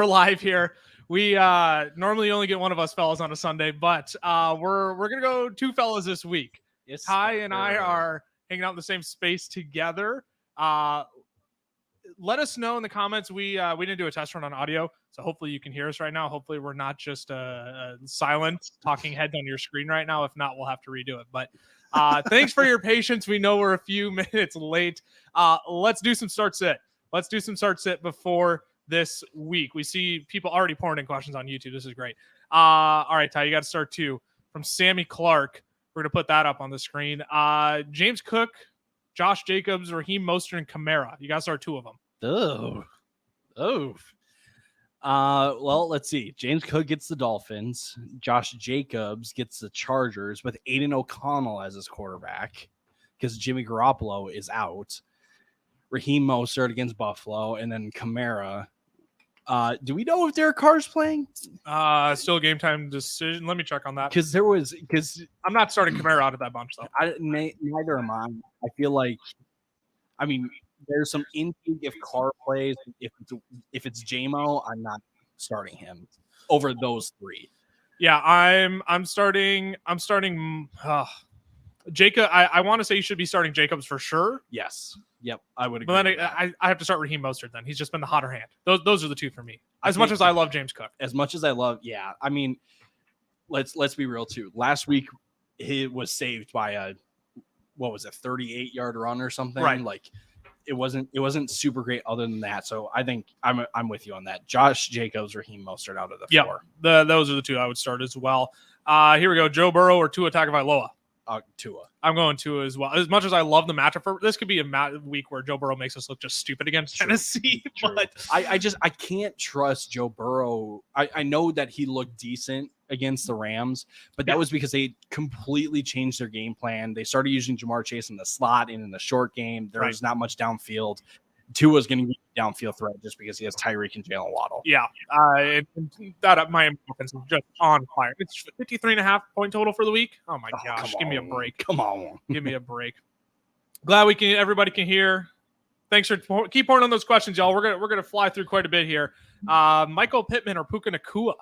We're live here. We normally only get one of us fellas on a Sunday, but we're gonna go two fellas this week. Yes, Ty and I are hanging out in the same space together. Let us know in the comments. We didn't do a test run on audio, so hopefully you can hear us right now. Hopefully we're not just silent talking heads on your screen right now. If not, we'll have to redo it. But thanks for your patience. We know we're a few minutes late. Let's do some start sit. Let's do some start sit before this week. We see people already pouring in questions on YouTube. This is great. All right, Ty, you got to start too. From Sammy Clark. We're going to put that up on the screen. James Cook, Josh Jacobs, Raheem Mostert, and Kamara. You got to start two of them. Well, let's see. James Cook gets the Dolphins. Josh Jacobs gets the Chargers with Aiden O'Connell as his quarterback because Jimmy Garoppolo is out. Raheem Mostert against Buffalo, and then Kamara. Do we know if Derek Carr's playing? Still a game time decision. Let me check on that. Because I'm not starting Kamara out of that bunch though. Neither am I. I feel like, there's some intrigue if Carr plays. If it's JMO, I'm not starting him over those three. Yeah, I'm starting. Jacob. I want to say you should be starting Jacobs for sure. Yes. Yep, I would agree. But then I have to start Raheem Mostert then. He's just been the hotter hand. Those are the two for me. Much as I love James Cook. As much as I love, yeah. Let's be real too. Last week he was saved by a 38-yard run or something. Right. Like it wasn't super great other than that. So I think I'm with you on that. Josh Jacobs, Raheem Mostert out of the four. Those are the two I would start as well. Here we go. Joe Burrow or Tua Tagovailoa. Tua. I'm going Tua as well. As much as I love the matchup for this, could be a week where Joe Burrow makes us look just stupid against Tennessee. True. But I can't trust Joe Burrow. I know that he looked decent against the Rams, but that was because they completely changed their game plan. They started using Jamar Chase in the slot and in the short game. There was not much downfield. Tua's going to be a downfield threat just because he has Tyreek and Jalen Waddle. Yeah. That Miami offense is just on fire. It's 53.5 point total for the week. Oh my gosh. Give me a break. Come on. Give me a break. Glad everybody can hear. Thanks for keep pouring on those questions, y'all. We're gonna fly through quite a bit here. Michael Pittman or Puka Nacua?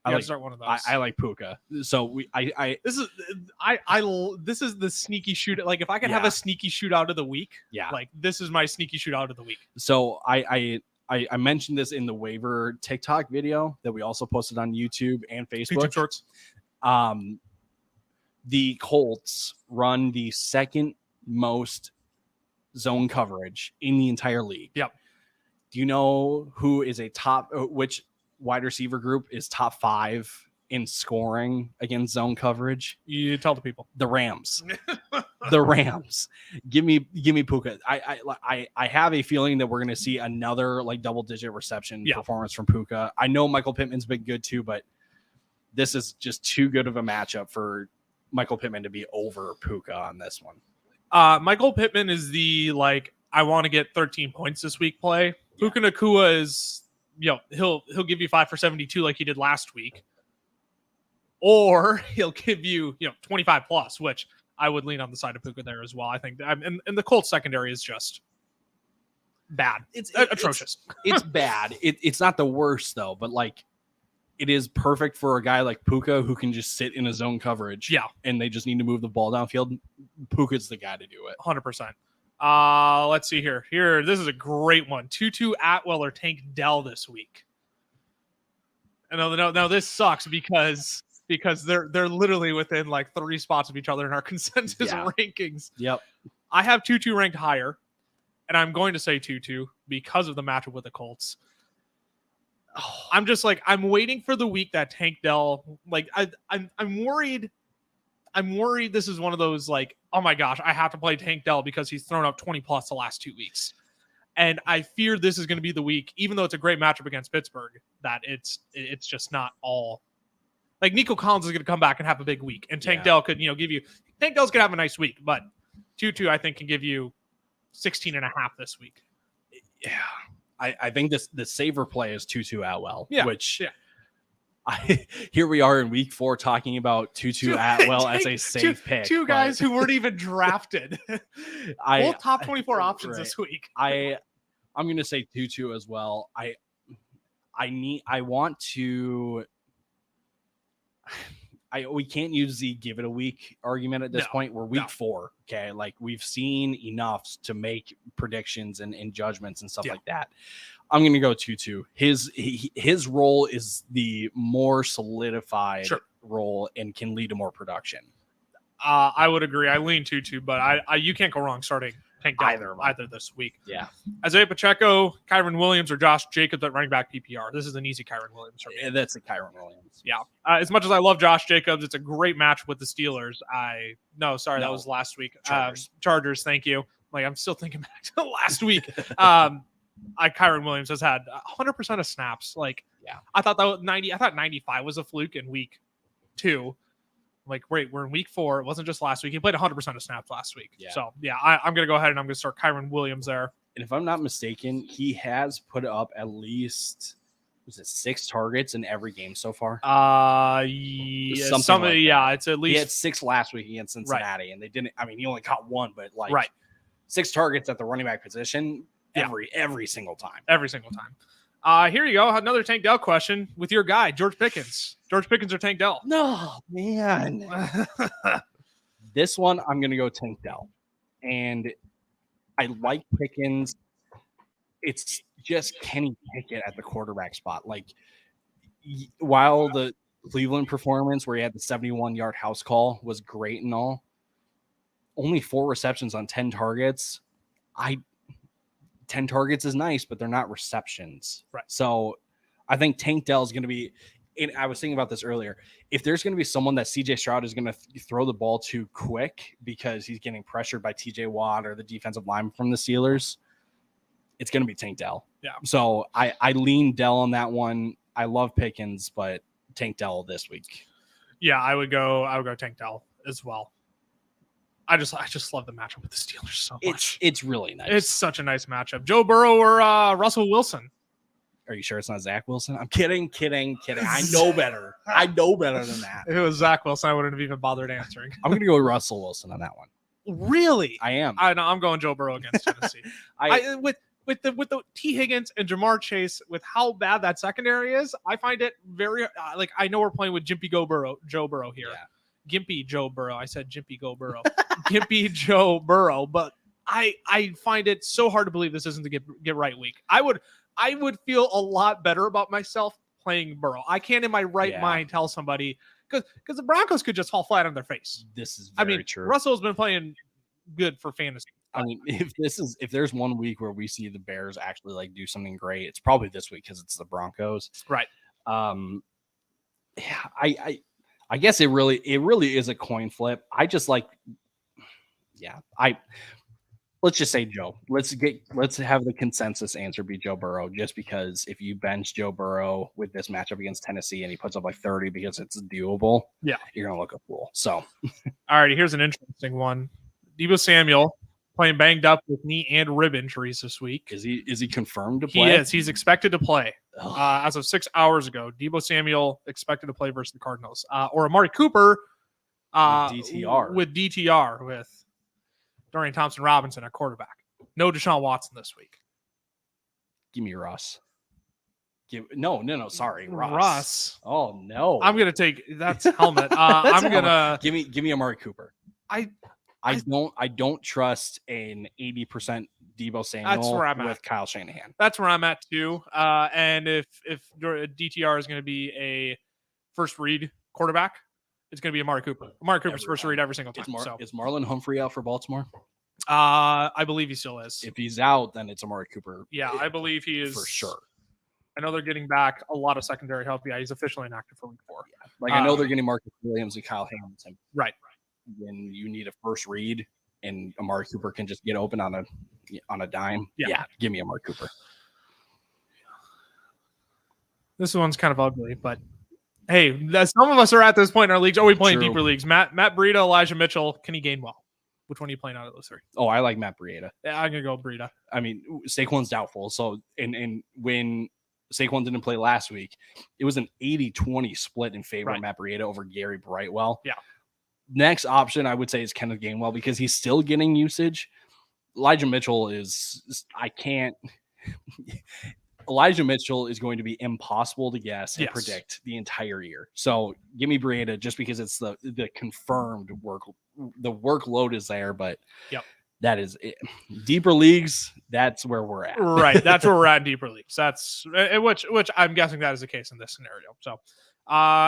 I start one of those. I like Puka. So this is the sneaky shootout. Like if I could have a sneaky shootout of the week, like this is my sneaky shootout of the week. So I mentioned this in the waiver TikTok video that we also posted on YouTube and Facebook. YouTube Shorts. The Colts run the second most zone coverage in the entire league. Yep. Do you know who is which wide receiver group is top 5 in scoring against zone coverage? You tell the people. The Rams. The Rams. Give me Puka. I have a feeling that we're going to see another like double-digit reception performance from Puka. I know Michael Pittman's been good too, but this is just too good of a matchup for Michael Pittman to be over Puka on this one. Michael Pittman is the I want to get 13 points this week play. Puka Nacua is he'll give you 5 for 72 like he did last week, or he'll give you 25 plus, which I would lean on the side of Puka there as well. I think and the Colts secondary is just bad. It's atrocious. It's bad. It's not the worst though, but it is perfect for a guy like Puka who can just sit in his zone coverage. Yeah, and they just need to move the ball downfield. Puka's the guy to do it. 100%. Let's see here. This is a great one. Tutu Atwell or Tank Dell this week. And no, this sucks because they're literally within 3 spots of each other in our consensus rankings. Yep. I have Tutu ranked higher, and I'm going to say Tutu because of the matchup with the Colts. I'm just I'm waiting for the week that Tank Dell I'm worried. I'm worried this is one of those oh my gosh, I have to play Tank Dell because he's thrown up 20 plus the last 2 weeks. And I fear this is going to be the week, even though it's a great matchup against Pittsburgh, that it's just not all. Nico Collins is going to come back and have a big week. And Tank Dell could, give you – Tank Dell's going to have a nice week. But Tutu, I think, can give you 16.5 this week. Yeah. I think the saver play is Tutu Atwell, here we are in week 4 talking about Tutu Atwell as a safe pick. Two guys who weren't even drafted. Both top 24 options this week. I'm going to say Tutu as well. we can't use the give it a week argument at this point. We're week 4. Okay. Like we've seen enough to make predictions and judgments and stuff like that. I'm going to go 2-2. His role is the more solidified role and can lead to more production. I would agree. I lean 2-2, but I you can't go wrong starting Tank Dell either this week. Yeah. Isaiah Pacheco, Kyron Williams, or Josh Jacobs at running back PPR. This is an easy Kyron Williams for me. That's a Kyron Williams. Yeah. As much as I love Josh Jacobs, it's a great match with the Steelers. That was last week. Chargers, thank you. Like I'm still thinking back to last week. Kyron Williams has had 100% of snaps. Like, I thought 95 was a fluke in week 2. Like, wait, we're in week 4. It wasn't just last week. He played 100% of snaps last week. Yeah. So, I'm going to go ahead and I'm going to start Kyron Williams there. And if I'm not mistaken, he has put up at least 6 targets in every game so far? It's at least. He had 6 last week against Cincinnati, and they didn't. I mean, he only caught 1, but 6 targets at the running back position every single time. Every single time. Here you go. Another Tank Dell question with your guy, George Pickens. George Pickens or Tank Dell? No, man. This one, I'm going to go Tank Dell. And I like Pickens. It's just Kenny Pickett at the quarterback spot. Like, while the Cleveland performance where he had the 71-yard house call was great and all, only 4 receptions on 10 targets. 10 targets is nice, but they're not receptions. Right. So I think Tank Dell is going to be, and I was thinking about this earlier, if there's going to be someone that CJ Stroud is going to throw the ball to quick because he's getting pressured by TJ Watt or the defensive line from the Steelers, it's going to be Tank Dell. Yeah. So I lean Dell on that one. I love Pickens, but Tank Dell this week. Yeah, I would go Tank Dell as well. I just love the matchup with the Steelers so much. It's really nice. It's such a nice matchup. Joe Burrow or Russell Wilson? Are you sure it's not Zach Wilson? I'm kidding. I know better. I know better than that. If it was Zach Wilson, I wouldn't have even bothered answering. I'm going to go with Russell Wilson on that one. Really? I am. I'm going Joe Burrow against Tennessee. With the T. Higgins and Jamar Chase, with how bad that secondary is, I find it very I know we're playing with Jimpy Joe Burrow here. Yeah. Gimpy Joe Burrow. I said Jimpy Go Burrow. Gimpy Joe Burrow. But I find it so hard to believe this isn't the get right week. I would feel a lot better about myself playing Burrow. I can't in my right mind tell somebody because the Broncos could just fall flat on their face. This is very true. Russell's been playing good for fantasy. I mean, if there's one week where we see the Bears actually do something great, it's probably this week because it's the Broncos. Right. I guess it really is a coin flip. I just let's just say Joe. Let's have the consensus answer be Joe Burrow, just because if you bench Joe Burrow with this matchup against Tennessee and he puts up 30 because it's doable, you're gonna look a fool. So alrighty, here's an interesting one. Deebo Samuel playing banged up with knee and rib injuries this week. Is he confirmed to play? He is. He's expected to play. As of 6 hours ago, Deebo Samuel expected to play versus the Cardinals. Or Amari Cooper with DTR with Dorian Thompson-Robinson at quarterback. No Deshaun Watson this week. Give me Russ. Sorry, Russ. Oh no. I'm gonna take that's helmet. I'm gonna give me Amari Cooper. I don't trust an 80% Deebo Samuel with Kyle Shanahan. That's where I'm at too. And if DTR is going to be a first read quarterback, it's going to be Amari Cooper. Amari Cooper's first read every single time. Is Marlon Humphrey out for Baltimore? I believe he still is. If he's out, then it's Amari Cooper. Yeah, I believe he is for sure. I know they're getting back a lot of secondary help. Yeah, he's officially inactive for week 4. Yeah. I know they're getting Marcus Williams and Kyle Hamilton. Right. When you need a first read and Amari Cooper can just get open on a dime. Yeah, give me Amari Cooper. This one's kind of ugly, but hey, some of us are at this point in our leagues. Are we playing deeper leagues? Matt Breida, Elijah Mitchell, Kenny Gainwell. Which one are you playing out of those 3? Oh, I like Matt Breida. Yeah, I'm gonna go Breida. I mean, Saquon's doubtful. So and when Saquon didn't play last week, it was an 80-20 split in favor of Matt Breida over Gary Brightwell. Yeah. Next option, I would say, is Kenneth Gainwell because he's still getting usage. Elijah Mitchell is – I can't Elijah Mitchell is going to be impossible to guess and Yes. predict the entire year. So give me Breida just because it's the confirmed work. The workload is there, but Yep. that is it. Deeper leagues. That's where we're at. Right. That's where we're at in deeper leagues. That's which I'm guessing that is the case in this scenario. So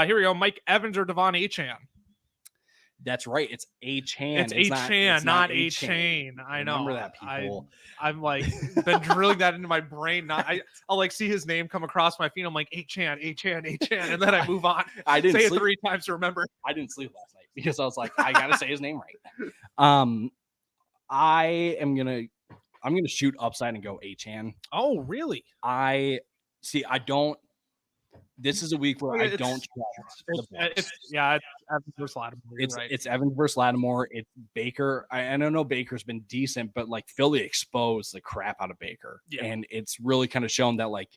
here we go. Mike Evans or Devon Achane. That's right. It's Achane. It's Achane, not Achane. I know. Remember that, people. I'm like been drilling that into my brain. I'll like see his name come across my feed. I'm like Achane, and then I move on. I didn't say sleep. it 3 times to remember. I didn't sleep last night because I was like, I gotta say his name right. I'm gonna shoot upside and go Achane. Oh, really? I don't. This is a week where I don't trust the Bucs. It's Evans versus Lattimore. It's Evans versus Lattimore. It's Baker. I don't know Baker's been decent, but like Philly exposed the crap out of Baker. Yeah. And it's really kind of shown that like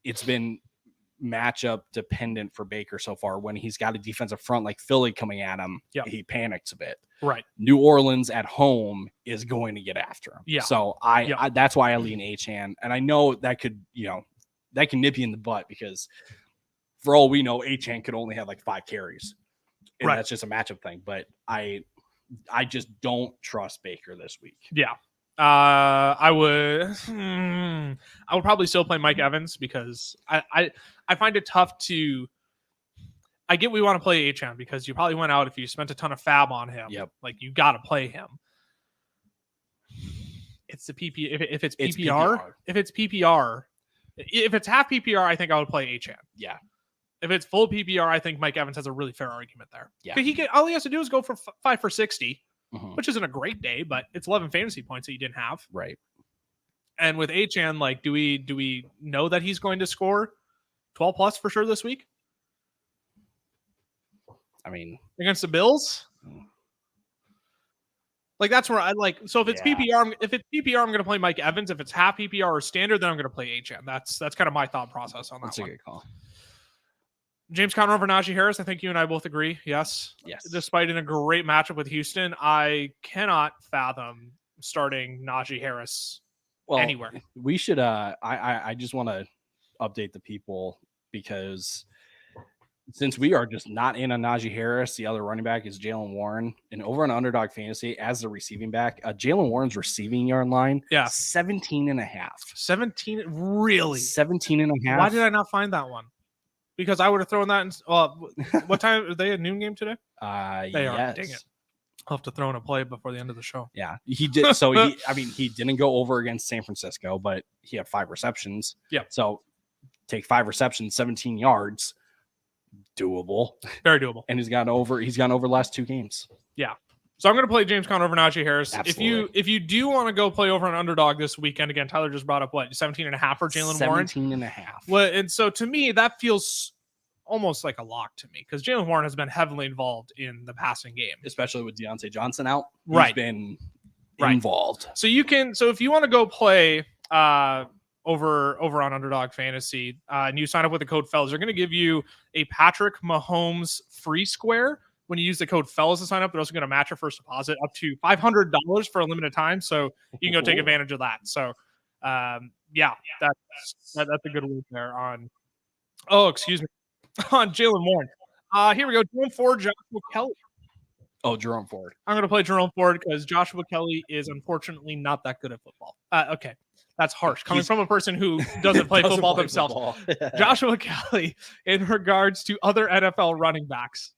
it's been matchup dependent for Baker so far. When he's got a defensive front like Philly coming at him, he panics a bit. Right. New Orleans at home is going to get after him. Yeah. So I that's why I lean Achane. And I know that could, that can nip you in the butt because for all we know, Achane could only have like 5 carries. And that's just a matchup thing. But I just don't trust Baker this week. Yeah. I would probably still play Mike Evans because I find it tough to. I get we want to play Achane because you probably went out if you spent a ton of fab on him. Yep. Like you got to play him. It's the PP. If it's PPR, if it's half PPR, I think I would play Achane. Yeah. If it's full PPR, I think Mike Evans has a really fair argument there. Yeah. All he has to do is go for 5 for 60, which isn't a great day, but it's 11 fantasy points that you didn't have. Right. And with Achane, like, do we know that he's going to score 12 plus for sure this week? I mean, against the Bills. Like that's where I like. So if it's PPR, I'm going to play Mike Evans. If it's half PPR or standard, then I'm going to play Achane. That's kind of my thought process on that. That's a good call. James Conner over Najee Harris. I think you and I both agree. Yes. Despite in a great matchup with Houston, I cannot fathom starting Najee Harris anywhere. We should. I just want to update the people because since we are just not in on Najee Harris, the other running back is Jaylen Warren. And over on Underdog Fantasy, as the receiving back, Jaylen Warren's receiving yard line, 17.5. 17, really? 17.5. Why did I not find that one? Because I would have thrown that in. What time are they a noon game today? They are. Dang it. I'll have to throw in a play before the end of the show. Yeah, he did. So he didn't go over against San Francisco, but he had 5 receptions. Yeah. So take 5 receptions, 17 yards. Doable. Very doable. And he's gone over the last 2 games. Yeah. So I'm going to play James Conner over Najee Harris. Absolutely. If you do want to go play over an Underdog this weekend, again, Tyler just brought up 17.5 for Jaylen Warren. 17.5. Well, and so to me, that feels almost like a lock to me because Jaylen Warren has been heavily involved in the passing game, especially with Deontay Johnson out. Right. He's been involved. So if you want to go play over on Underdog Fantasy, and you sign up with the code FELLAS, they're going to give you a Patrick Mahomes free square when you use the code FELLAS to sign up. They're also going to match your first deposit up to $500 for a limited time, so you can go take advantage of that. So, that's a good week there on. Oh, excuse me, on Jaylen Warren. Here we go. Jerome Ford, Joshua Kelly. Oh, Jerome Ford. I'm going to play Jerome Ford because Joshua Kelly is unfortunately not that good at football. Okay. That's harsh. Coming from a person who doesn't play football themselves. Joshua Kelly, in regards to other NFL running backs,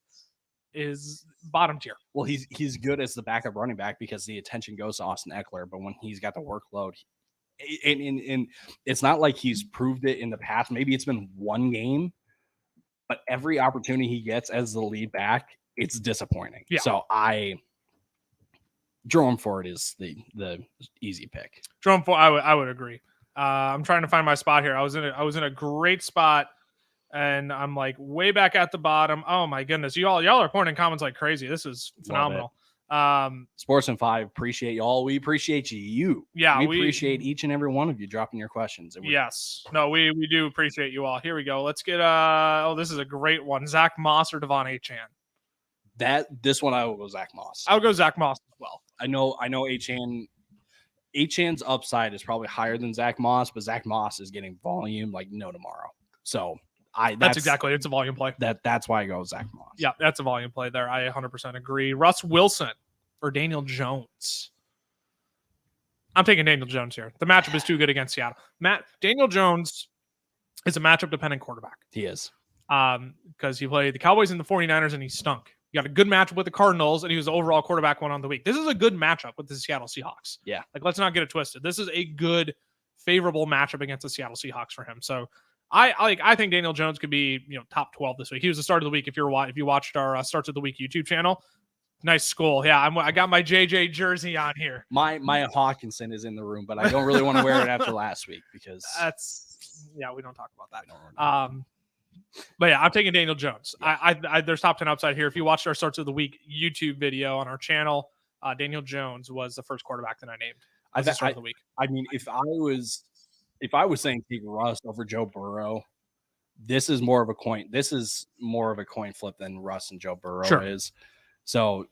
is bottom tier. Well, he's good as the backup running back because the attention goes to Austin Eckler, but when he's got the workload, and it's not like he's proved it in the past. Maybe it's been 1 game, but every opportunity he gets as the lead back, it's disappointing. Yeah. So Jerome Ford is the easy pick. Jerome Ford, I would agree. I'm trying to find my spot here. I was in a great spot, and I'm like way back at the bottom. Oh my goodness, y'all are pointing comments like crazy. This is phenomenal. Sports and 5, appreciate y'all. We appreciate you. Yeah, we appreciate each and every one of you dropping your questions. Yes, no, we do appreciate you all. Here we go. Let's get this is a great one. Zach Moss or Devon Achane. This one I will go Zach Moss. I'll go Zach Moss as well. I know Achane Achan's upside is probably higher than Zach Moss, but Zach Moss is getting volume like no tomorrow. So that's exactly, it's a volume play. That's why I go with Zach Moss. Yeah, that's a volume play there. I 100% agree. Russ Wilson or Daniel Jones. I'm taking Daniel Jones here. The matchup is too good against Seattle. Daniel Jones is a matchup dependent quarterback. He is. Because he played the Cowboys and the 49ers and he stunk. You got a good matchup with the Cardinals, and he was the overall quarterback one on the week. This is a good matchup with the Seattle Seahawks. Yeah. Like, let's not get it twisted. This is a good, favorable matchup against the Seattle Seahawks for him. So I think Daniel Jones could be, top 12 this week. He was the start of the week if you watched our Starts of the Week YouTube channel. Nice skull. Yeah, I got my JJ jersey on here. My Hawkinson is in the room, but I don't really want to wear it after last week because we don't talk about that. But yeah, I'm taking Daniel Jones. Yeah. There's top 10 upside here. If you watched our Starts of the Week YouTube video on our channel, Daniel Jones was the first quarterback that I named. Start of the week. I mean, if I was saying take Russ over Joe Burrow, this is more of a coin. This is more of a coin flip than Russ and Joe Burrow is. So,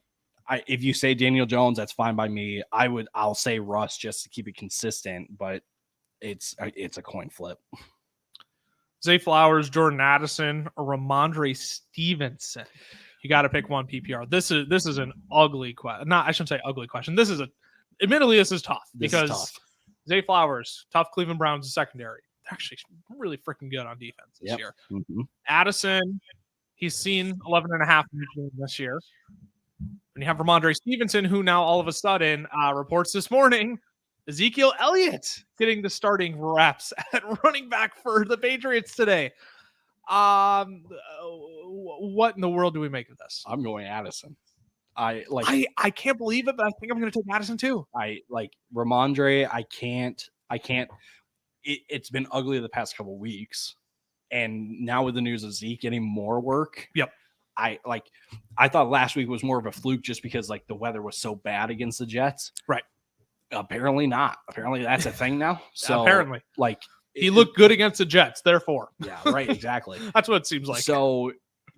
if you say Daniel Jones, that's fine by me. I'll say Russ just to keep it consistent, but it's a coin flip. Zay Flowers, Jordan Addison, or Ramondre Stevenson. You got to pick one PPR. This is an ugly question. I shouldn't say ugly question. Admittedly, this is tough because Zay Flowers, tough Cleveland Browns secondary. They're actually really freaking good on defense this year. Mm-hmm. Addison, he's seen 11.5 this year. And you have Ramondre Stevenson, who now all of a sudden reports this morning Ezekiel Elliott getting the starting reps at running back for the Patriots today. What in the world do we make of this? I'm going Addison. I can't believe it, but I think I'm going to take Addison too. I like Ramondre. I can't. It's been ugly the past couple of weeks, and now with the news of Zeke getting more work. Yep. I thought last week was more of a fluke just because like the weather was so bad against the Jets. Right. Apparently not. Apparently that's a thing now. So apparently, like he looked good against the Jets. Therefore, yeah, right, exactly. That's what it seems like. So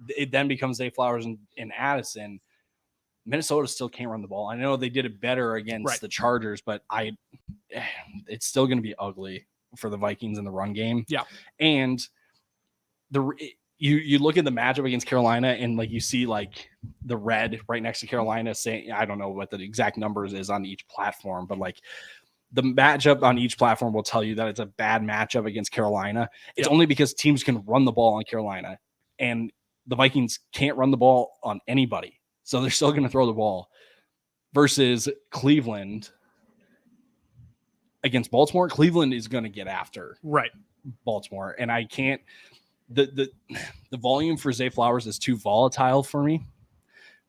it then becomes Zay Flowers and Addison. Minnesota still can't run the ball. I know they did it better against the Chargers, but it's still going to be ugly for the Vikings in the run game. Yeah, and you look at the matchup against Carolina and like you see like the red right next to Carolina saying, I don't know what the exact numbers is on each platform, but like the matchup on each platform will tell you that it's a bad matchup against Carolina. It's only because teams can run the ball on Carolina and the Vikings can't run the ball on anybody. So they're still going to throw the ball versus Cleveland against Baltimore. Cleveland is going to get after Baltimore. And I can't, the volume for Zay Flowers is too volatile for me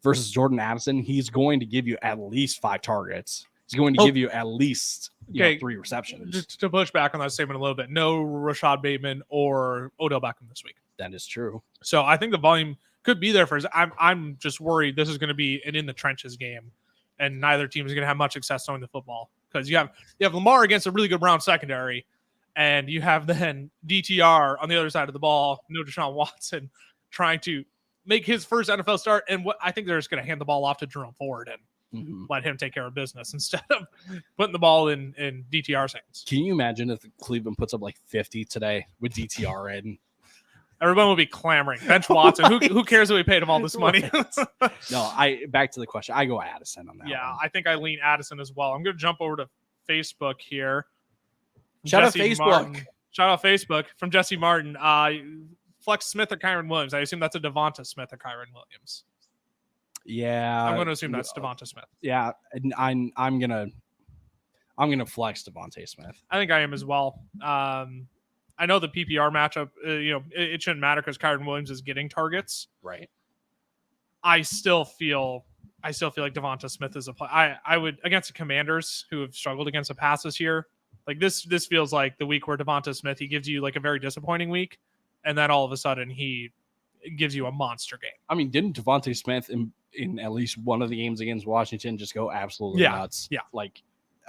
versus Jordan Addison. He's going to give you at least 5 targets. He's going to give you at least 3 receptions. Just to push back on that statement a little bit, no Rashad Bateman or Odell Beckham this week. That is true. So I think the volume could be there for his. I'm just worried this is going to be an in the trenches game, and neither team is going to have much success throwing the football because you have Lamar against a really good Brown secondary. And you have then DTR on the other side of the ball, no Deshaun Watson, trying to make his first NFL start. And what I think they're just going to hand the ball off to Jerome Ford and let him take care of business instead of putting the ball in DTR's hands. Can you imagine if Cleveland puts up like 50 today with DTR in? Everyone will be clamoring. Bench Watson. Who cares that we paid him all this money? No, back to the question. I go Addison on that. Yeah, one. I think I lean Addison as well. I'm going to jump over to Facebook here. Shout out Facebook. Shout out Facebook from Jesse Martin. Flex Smith or Kyron Williams. I assume that's a Devonta Smith or Kyron Williams. Yeah, I'm going to assume that's Devonta Smith. Yeah, and I'm gonna flex Devonta Smith. I think I am as well. I know the PPR matchup. It shouldn't matter because Kyron Williams is getting targets. Right. I still feel like Devonta Smith is a play. I would against the Commanders who have struggled against the pass this year. Like this feels like the week where Devonta Smith, he gives you like a very disappointing week, and then all of a sudden he gives you a monster game. I mean, didn't Devonta Smith in at least one of the games against Washington just go absolutely nuts? Yeah. Like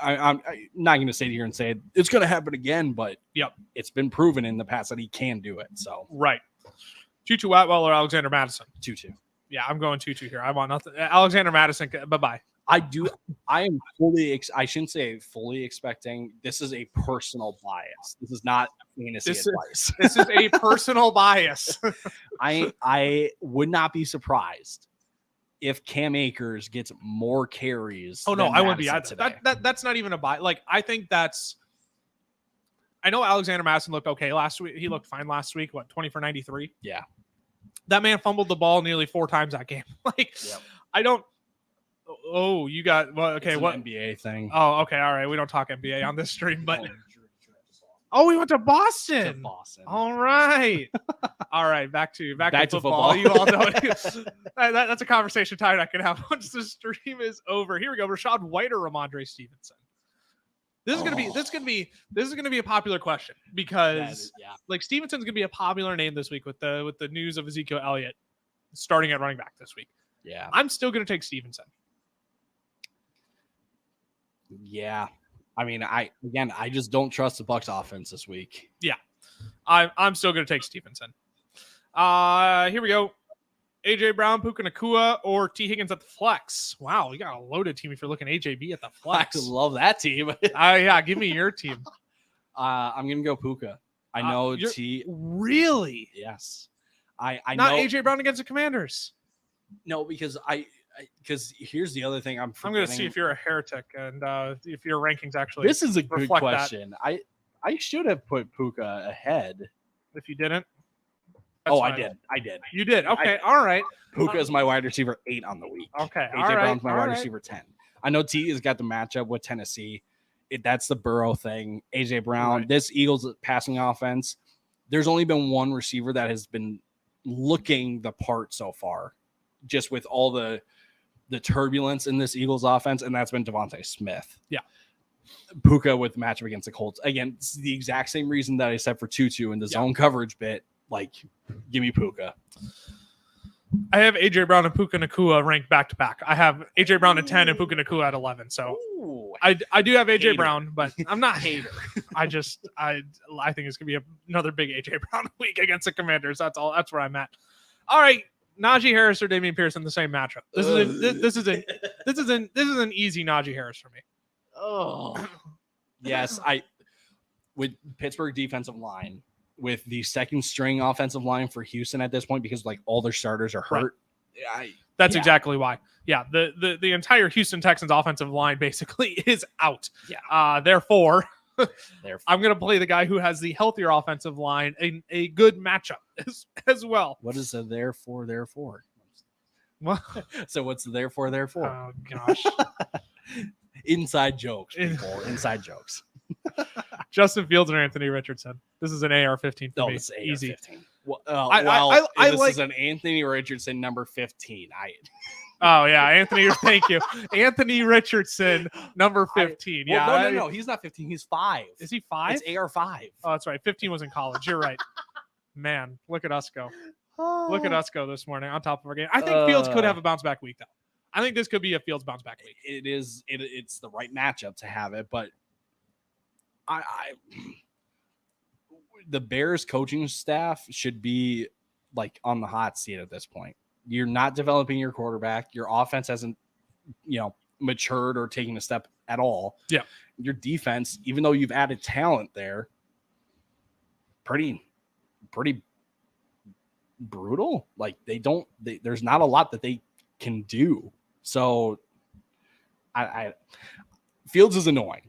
I'm not going to sit here and say it's going to happen again, but it's been proven in the past that he can do it. So right. Tutu Atwell or Alexander Madison? Tutu. Yeah, I'm going Tutu here. I want nothing. Alexander Madison, bye-bye. I am fully. I shouldn't say fully expecting. This is a personal bias. This is not fantasy advice. This is a personal bias. I would not be surprised if Cam Akers gets more carries. Oh no, I wouldn't be either. That's not even a buy. Like, I think that's. I know Alexander Madison looked okay last week. He looked fine last week. What, 20 for 93? Yeah. That man fumbled the ball nearly 4 times that game. Like, I don't. Oh, you got okay. It's what an NBA thing? Oh, okay. All right. We don't talk NBA on this stream, but we went to Boston. All right. All right. Back to football. You all know that's a conversation Ty and I can have once the stream is over. Here we go. Rashad White or Ramondre Stevenson. This is gonna be a popular question because like Stevenson's gonna be a popular name this week with the news of Ezekiel Elliott starting at running back this week. Yeah, I'm still gonna take Stevenson. Yeah, I mean, I just don't trust the Bucs offense this week. Yeah, I'm still gonna take Stevenson. Here we go. AJ Brown, Puka Nacua, or T. Higgins at the flex. Wow, you got a loaded team if you're looking AJB at the flex. I love that team. Yeah, give me your team. I'm gonna go Puka. I know T. Really? Yes. I not know AJ Brown against the Commanders. No, because because here's the other thing I'm going to see if you're a heretic and if your rankings actually. This is a good question. I should have put Puka ahead. If you didn't. I did. You did. Okay. All right. Puka is my wide receiver 8 on the week. Okay. AJ Brown's my wide receiver 10. I know T has got the matchup with Tennessee. That's the Burrow thing. AJ Brown, this Eagles passing offense, there's only been one receiver that has been looking the part so far, just with all the turbulence in this Eagles offense, and that's been Devontae Smith. Yeah. Puka with the matchup against the Colts. Again, it's the exact same reason that I said for Tutu in the zone coverage bit. Like, give me Puka. I have AJ Brown and Puka Nacua ranked back to back. I have AJ Brown at 10 and Puka Nacua at 11. So I do have AJ Brown, but I'm not a hater. I think it's gonna be another big AJ Brown week against the Commanders. That's all. That's where I'm at. All right, Najee Harris or Dameon Pierce in the same matchup. This is an easy Najee Harris for me. Oh, yes. With Pittsburgh defensive line, with the second string offensive line for Houston at this point, because like all their starters are hurt. Right. That's exactly why. Yeah, the entire Houston Texans offensive line basically is out. Yeah. Therefore, I'm going to play the guy who has the healthier offensive line, a good matchup as well. What is a therefore? What? So what's the therefore? Oh gosh. Inside jokes, people. Inside jokes. Justin Fields or Anthony Richardson. This is an AR-15 for me. It's easy. This is an Anthony Richardson number 15. Oh yeah, Anthony. Thank you, Anthony Richardson, number 15. No, he's not 15. He's 5. Is he 5? It's AR-5. Oh, that's right. 15 was in college. You're right. Man, look at us go. Look at us go this morning on top of our game. I think Fields could have a bounce back week though. I think this could be a Fields bounce back week. It is. It's the right matchup to have it, but the Bears coaching staff should be like on the hot seat at this point. You're not developing your quarterback. Your offense hasn't, matured or taken a step at all. Yeah. Your defense, even though you've added talent there, pretty brutal. Like there's not a lot that they can do. So Fields is annoying.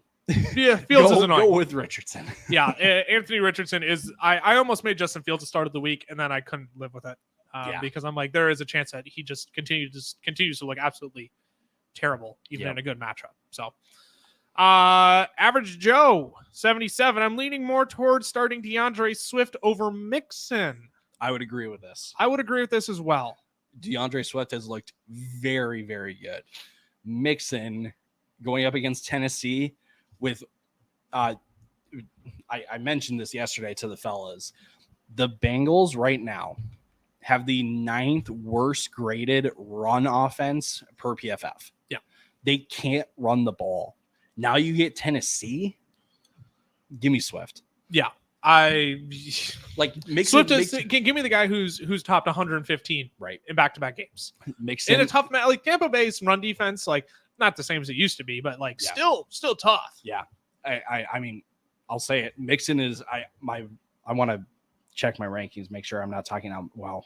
Yeah, Fields is annoying. Go with Richardson. Yeah, Anthony Richardson is. I almost made Justin Fields the start of the week, and then I couldn't live with it because I'm like, there is a chance that he just continues to look absolutely terrible, even in a good matchup. So, average Joe 77. I'm leaning more towards starting DeAndre Swift over Mixon. I would agree with this. I would agree with this as well. DeAndre Swift has looked very, very good. Mixon going up against Tennessee with I mentioned this yesterday to the fellas. The Bengals right now have the 9th worst graded run offense per PFF. Yeah. They can't run the ball. Now you get Tennessee. Give me Swift. Yeah. Swift give me the guy who's topped 115 right in back-to-back games. Mixon in a tough match like Tampa Bay's run defense. Like not the same as it used to be, but like Yeah. still tough. Yeah. I mean, I'll say it. Mixon is I want to check my rankings, make sure I'm not talking out. Well,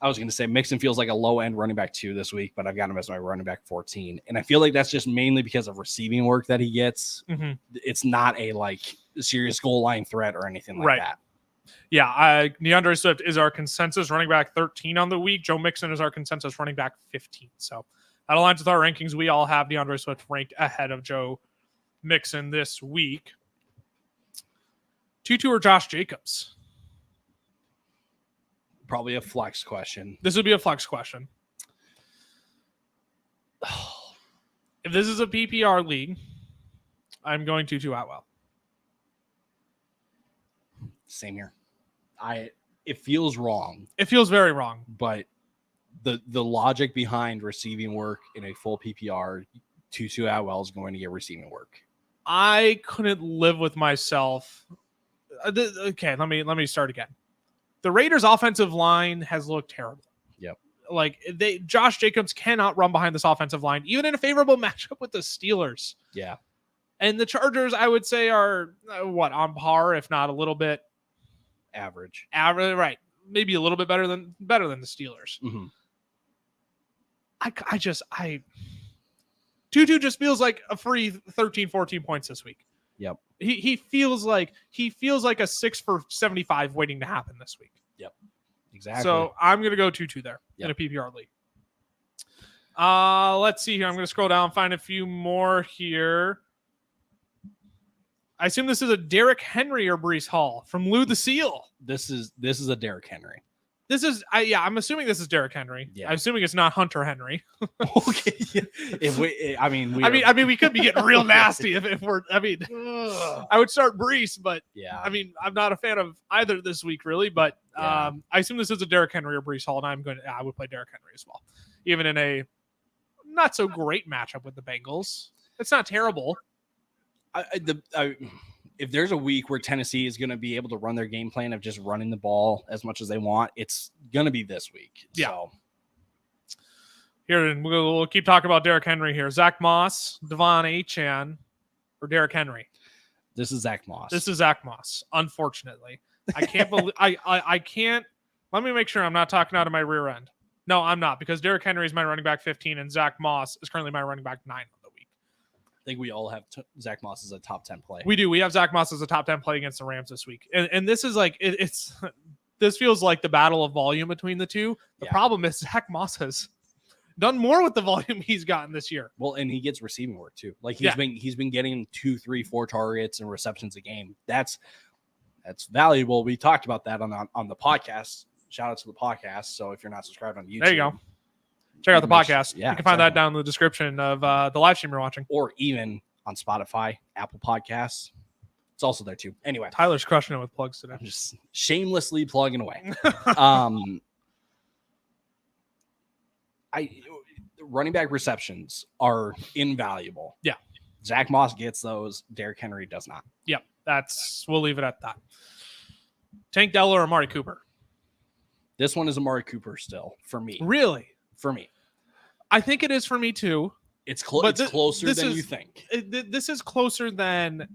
I was going to say Mixon feels like a low end running back 2 this week, but I've got him as my running back 14. And I feel like that's just mainly because of receiving work that he gets. Mm-hmm. It's not a like serious goal line threat or anything like that. Yeah. DeAndre Swift is our consensus running back 13 on the week. Joe Mixon is our consensus running back 15. So that aligns with our rankings. We all have DeAndre Swift ranked ahead of Joe Mixon this week. Tutu or Josh Jacobs? Probably a flex question. This would be a flex question. If this is a PPR league, I'm going Tutu Atwell. Same here. It feels wrong. It feels very wrong. But the logic behind receiving work in a full PPR, Tutu Atwell is going to get receiving work. I couldn't live with myself. Okay, let me start again. The Raiders' offensive line has looked terrible. Yep. Like Josh Jacobs cannot run behind this offensive line, even in a favorable matchup with the Steelers. Yeah. And the Chargers, I would say, are on par, if not a little bit average. Right? Maybe a little bit better than the Steelers. Mm-hmm. Tutu just feels like a free 13, 14 points this week. Yep. He feels like a 6 for 75 waiting to happen this week. Yep. Exactly. So I'm gonna go Tutu there in a PPR league. Let's see here. I'm gonna scroll down, find a few more here. I assume this is a Derrick Henry or Breece Hall from Lou the Seal. This is a Derrick Henry. I'm assuming this is Derrick Henry. Yeah. I'm assuming it's not Hunter Henry. Okay. If we could be getting real nasty if we're. I would start Breece, but yeah. I'm not a fan of either this week really. But I assume this is a Derrick Henry or Breece Hall, and I would play Derrick Henry as well, even in a not so great matchup with the Bengals. It's not terrible. If there's a week where Tennessee is going to be able to run their game plan of just running the ball as much as they want, it's going to be this week. Yeah. So. Here, we'll keep talking about Derrick Henry here. Zach Moss, Devon Achane, or Derrick Henry. This is Zach Moss. Unfortunately, I can't believe I can't. Let me make sure I'm not talking out of my rear end. No, I'm not, because Derrick Henry is my running back 15 and Zach Moss is currently my running back 9 of the week. I think we all have Zach Moss as a top 10 play. We do. We have Zach Moss as a top 10 play against the Rams this week. And this is like, this feels like the battle of volume between the two. The problem is Zach Moss has done more with the volume he's gotten this year. Well, and he gets receiving work too. Like he's been getting 2, 3, 4 targets and receptions a game. That's valuable. We talked about that on the podcast. Shout out to the podcast. So if you're not subscribed on YouTube, there you go. Check out the podcast. Yeah, you can find that down in the description of the live stream you're watching. Or even on Spotify, Apple Podcasts. It's also there too. Anyway. Tyler's crushing it with plugs today. I'm just shamelessly plugging away. Running back receptions are invaluable. Yeah. Zach Moss gets those. Derrick Henry does not. Yep. We'll leave it at that. Tank Dell or Amari Cooper? This one is Amari Cooper still for me. Really? For me. I think it is for me too. It's closer than you think. This is closer than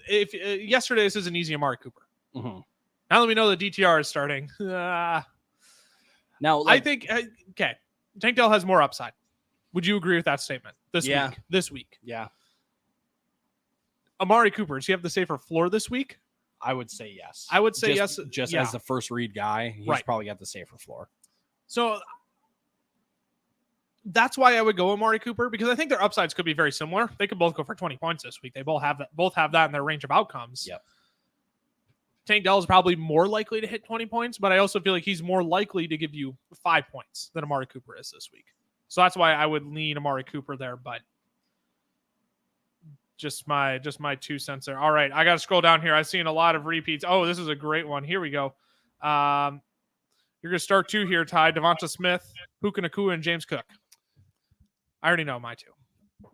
if yesterday. This is an easy Amari Cooper. Mm-hmm. Now that we know the DTR is starting. Now, I think okay. Tank Dell has more upside. Would you agree with that statement? This week. Yeah. Amari Cooper, does he have the safer floor this week? I would say yes. I would say yes. Just as the first read guy, he's probably got the safer floor. So that's why I would go Amari Cooper, because I think their upsides could be very similar. They could both go for 20 points this week. They both have that in their range of outcomes. Yep. Tank Dell is probably more likely to hit 20 points, but I also feel like he's more likely to give you 5 points than Amari Cooper is this week. So that's why I would lean Amari Cooper there, but just my 2 cents there. All right, I got to scroll down here. I've seen a lot of repeats. Oh, this is a great one. Here we go. You're going to start 2 here, Ty. Devonta Smith, Puka Nacua, and James Cook. I already know my 2.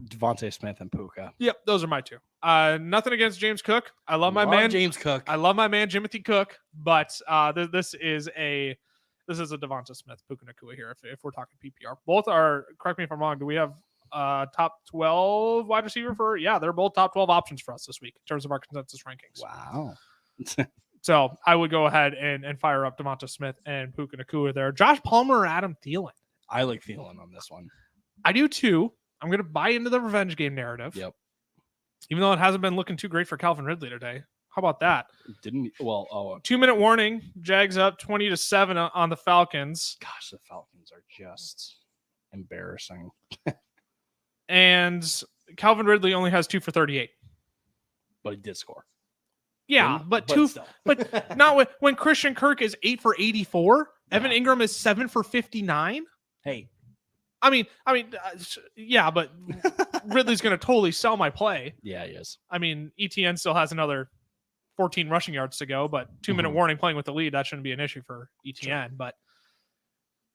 Devontae Smith and Puka. Yep, those are my 2. Nothing against James Cook. I love my man James Cook. I love my man Jimothy Cook, but this is a This is a Devonta Smith, Puka Nacua here. If we're talking PPR, both are. Correct me if I'm wrong. Do we have top 12 wide receiver for? Yeah, they're both top 12 options for us this week in terms of our consensus rankings. Wow. So I would go ahead and fire up Devonta Smith and Puka Nacua there. Josh Palmer or Adam Thielen? I like Thielen on this one. I do too. I'm going to buy into the revenge game narrative. Yep. Even though it hasn't been looking too great for Calvin Ridley today. How about that? 2-minute warning. Jags up 20-7 on the Falcons. Gosh, the Falcons are just embarrassing. And Calvin Ridley only has 2 for 38. But he did score. Yeah, but still. but not when Christian Kirk is 8 for 84. Yeah. Evan Ingram is 7 for 59. Hey, I mean, yeah, but Ridley's going to totally sell my play. Yeah, he is. I mean, ETN still has another 14 rushing yards to go, but 2-minute warning playing with the lead, that shouldn't be an issue for ETN. Sure. But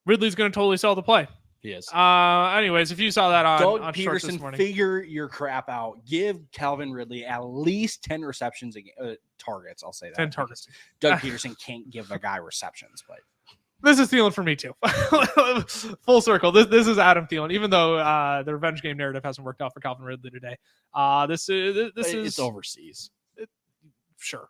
Ridley's going to totally sell the play. He is. Anyways, if you saw that on Doug on Peterson, this morning, figure your crap out. Give Calvin Ridley at least 10 receptions, targets. I'll say that. 10 targets. Doug Peterson can't give a guy receptions, but this is Thielen for me too. Full circle. This is Adam Thielen, even though the revenge game narrative hasn't worked out for Calvin Ridley today. It's overseas. Sure,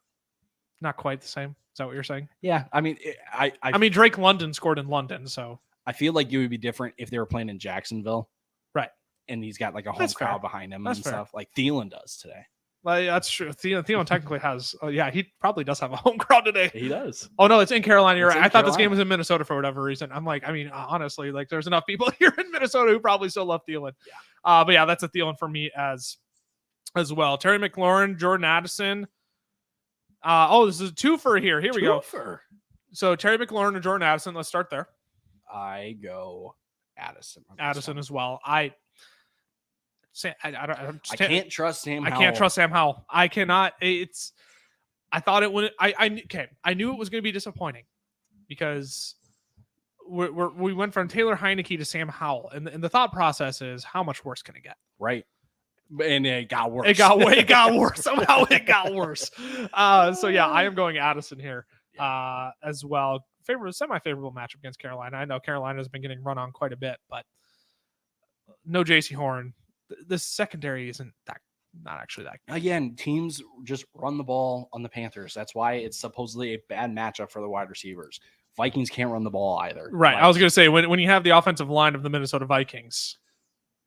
not quite the same. Is that what you're saying? Yeah, I mean, I mean, Drake London scored in London, so I feel like it would be different if they were playing in Jacksonville, right? And he's got like a home crowd behind him and stuff, like Thielen does today. Well, that's true. Thielen technically has. Oh yeah, he probably does have a home crowd today. He does. Oh no, it's in Carolina. You're right. I thought this game was in Minnesota for whatever reason. I'm like, I mean, honestly, like there's enough people here in Minnesota who probably still love Thielen. Yeah. But yeah, that's a Thielen for me as well. Terry McLaurin, Jordan Addison. This is a twofer here. Here we go. So Terry McLaurin and Jordan Addison. Let's start there. I go Addison. Addison as well. I can't trust Sam Howell. I can't trust Sam Howell. I cannot. I thought it would. I knew it was going to be disappointing because we went from Taylor Heineke to Sam Howell, and the thought process is how much worse can it get? Right. And it got worse. It got worse. Somehow it got worse. So yeah, I am going Addison here as well. Semi-favorable matchup against Carolina. I know Carolina has been getting run on quite a bit, but no JC Horn. This secondary isn't not actually that good. Again, teams just run the ball on the Panthers. That's why it's supposedly a bad matchup for the wide receivers. Vikings can't run the ball either. Right. I was going to say, when you have the offensive line of the Minnesota Vikings,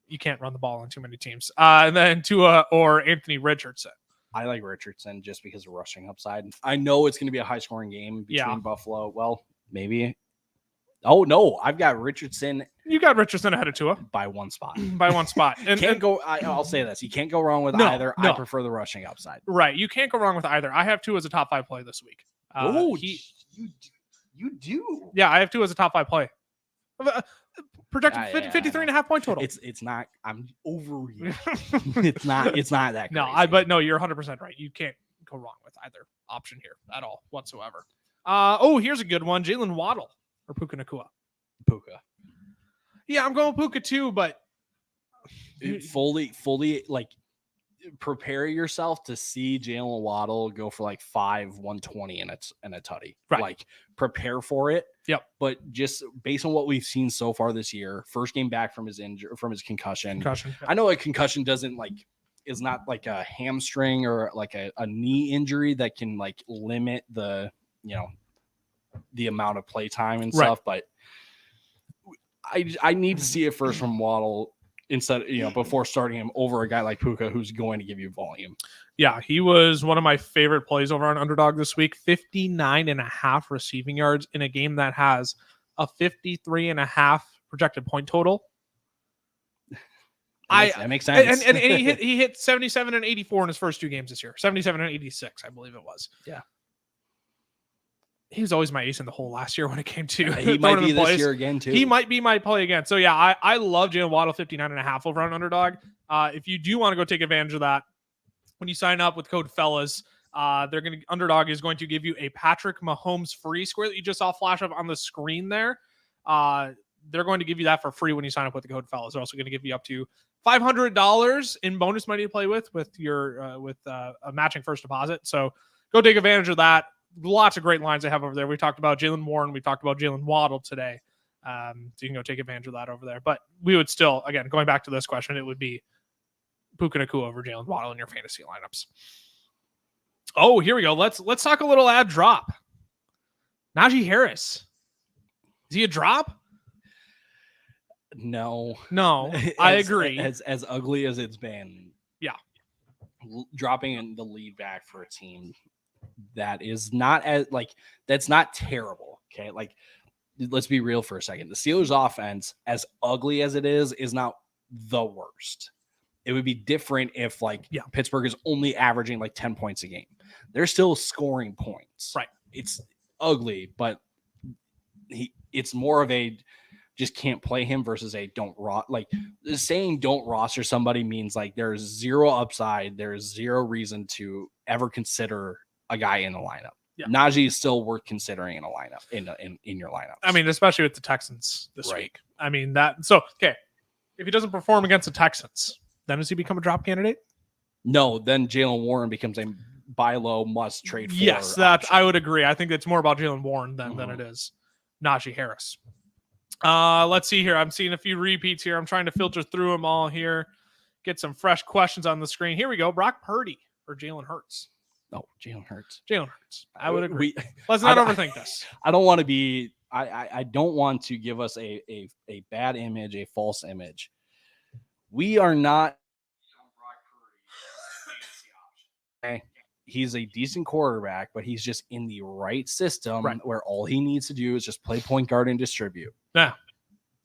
you can't run the ball on too many teams. And then Tua or Anthony Richardson. I like Richardson just because of rushing upside. I know it's going to be a high-scoring game between Buffalo. Well, maybe. Oh, no. I've got Richardson. You got Richardson ahead of Tua. By one spot. I'll say this. You can't go wrong with either. No. I prefer the rushing upside. Right. You can't go wrong with either. I have Tua as a top 5 play this week. You do? Yeah, I have Tua as a top 5 play. Projected 53.5 point total. It's not. I'm over you. It's not that crazy. But you're 100% right. You can't go wrong with either option here at all whatsoever. Here's a good one. Jalen Waddle or Puka Nacua. Puka. Yeah, I'm going Puka too, but fully like prepare yourself to see Jalen Waddle go for like 120 and a tutty. Right. Like prepare for it. Yep. But just based on what we've seen so far this year, first game back from his concussion. Yep. I know a concussion is not like a hamstring or like a knee injury that can like limit the amount of play time and stuff, but I need to see it first from Waddle instead, before starting him over a guy like Puka who's going to give you volume. Yeah, he was one of my favorite plays over on Underdog this week. 59.5 receiving yards in a game that has a 53.5 projected point total. That makes sense. And he hit 77 and 84 in his first 2 games this year. 77 and 86, I believe it was. Yeah. He was always my ace in the hole last year when it came to he might be this year again too. He might be my play again. So yeah, I love Jalen Waddle 59.5 over on Underdog. If you do want to go take advantage of that, when you sign up with code fellas, Underdog is going to give you a Patrick Mahomes free square that you just saw flash up on the screen there. They're going to give you that for free when you sign up with the code fellas. They're also going to give you up to $500 in bonus money to play with your a matching first deposit. So go take advantage of that. lots of great lines they have over there. We talked about Jalen Warren. We talked about Jalen Waddle today. So you can go take advantage of that over there. But we would still, again, going back to this question, it would be Puka Nacua over Jalen Waddle in your fantasy lineups. Oh, here we go. Let's talk a little ad drop. Najee Harris. Is he a drop? No. I agree. As ugly as it's been. Yeah. Dropping in the lead back for a team that is not as that's not terrible. Okay. Like, let's be real for a second. The Steelers offense, as ugly as it is not the worst. It would be different if Pittsburgh is only averaging 10 points a game. They're still scoring points. Right. It's ugly, but it's more of a just can't play him versus a don't saying don't roster somebody means there's zero upside. There's zero reason to ever consider a guy in the lineup. Yeah. Najee is still worth considering in a lineup in your lineup. I mean, especially with the Texans this week. I mean okay. If he doesn't perform against the Texans, then does he become a drop candidate? No, then Jalen Warren becomes a buy low must trade for. Yes, I would agree. I think it's more about Jalen Warren than it is Najee Harris. Let's see here. I'm seeing a few repeats here. I'm trying to filter through them all here. Get some fresh questions on the screen. Here we go. Brock Purdy or Jalen Hurts? No, Jalen Hurts. Jalen Hurts. I would agree. Let's not overthink this. I don't want to be. I don't want to give us a bad image, a false image. We are not. Okay. He's a decent quarterback, but he's just in the right system where all he needs to do is just play point guard and distribute. Yeah.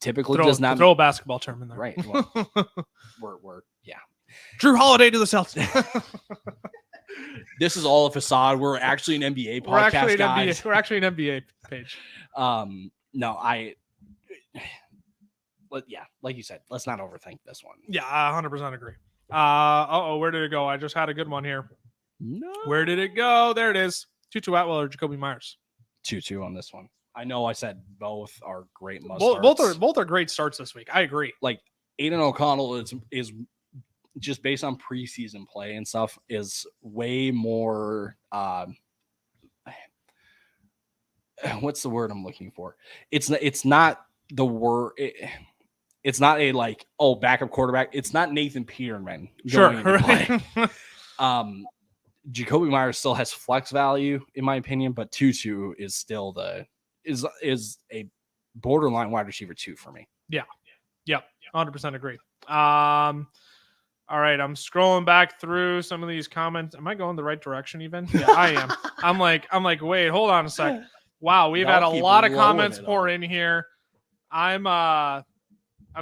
Typically does not throw a basketball term in there. Right. Well, we're Drew Holiday to the Celtics. This is all a facade. We're actually an NBA podcast, guys. We're actually an NBA page. Like you said, let's not overthink this one. Yeah, I 100% agree. Where did it go? I just had a good one here. No. Where did it go? There it is. Tutu Atwell or Jacoby Myers? 2-2 on this one. I know I said both are great must both are great starts this week. I agree. Aiden O'Connell is just based on preseason play and stuff is way more what's the word I'm looking for? It's not the word it's not a backup quarterback. It's not Nathan Peterman. Sure. Right. Jacoby Myers still has flex value in my opinion, but Tutu is still is a borderline wide receiver 2 for me. Yeah. Yep. 100% agree. All right, I'm scrolling back through some of these comments. Am I going the right direction even? Yeah, I am. I'm like, wait, hold on a sec. Wow, we've had a lot of comments pour in here. I'm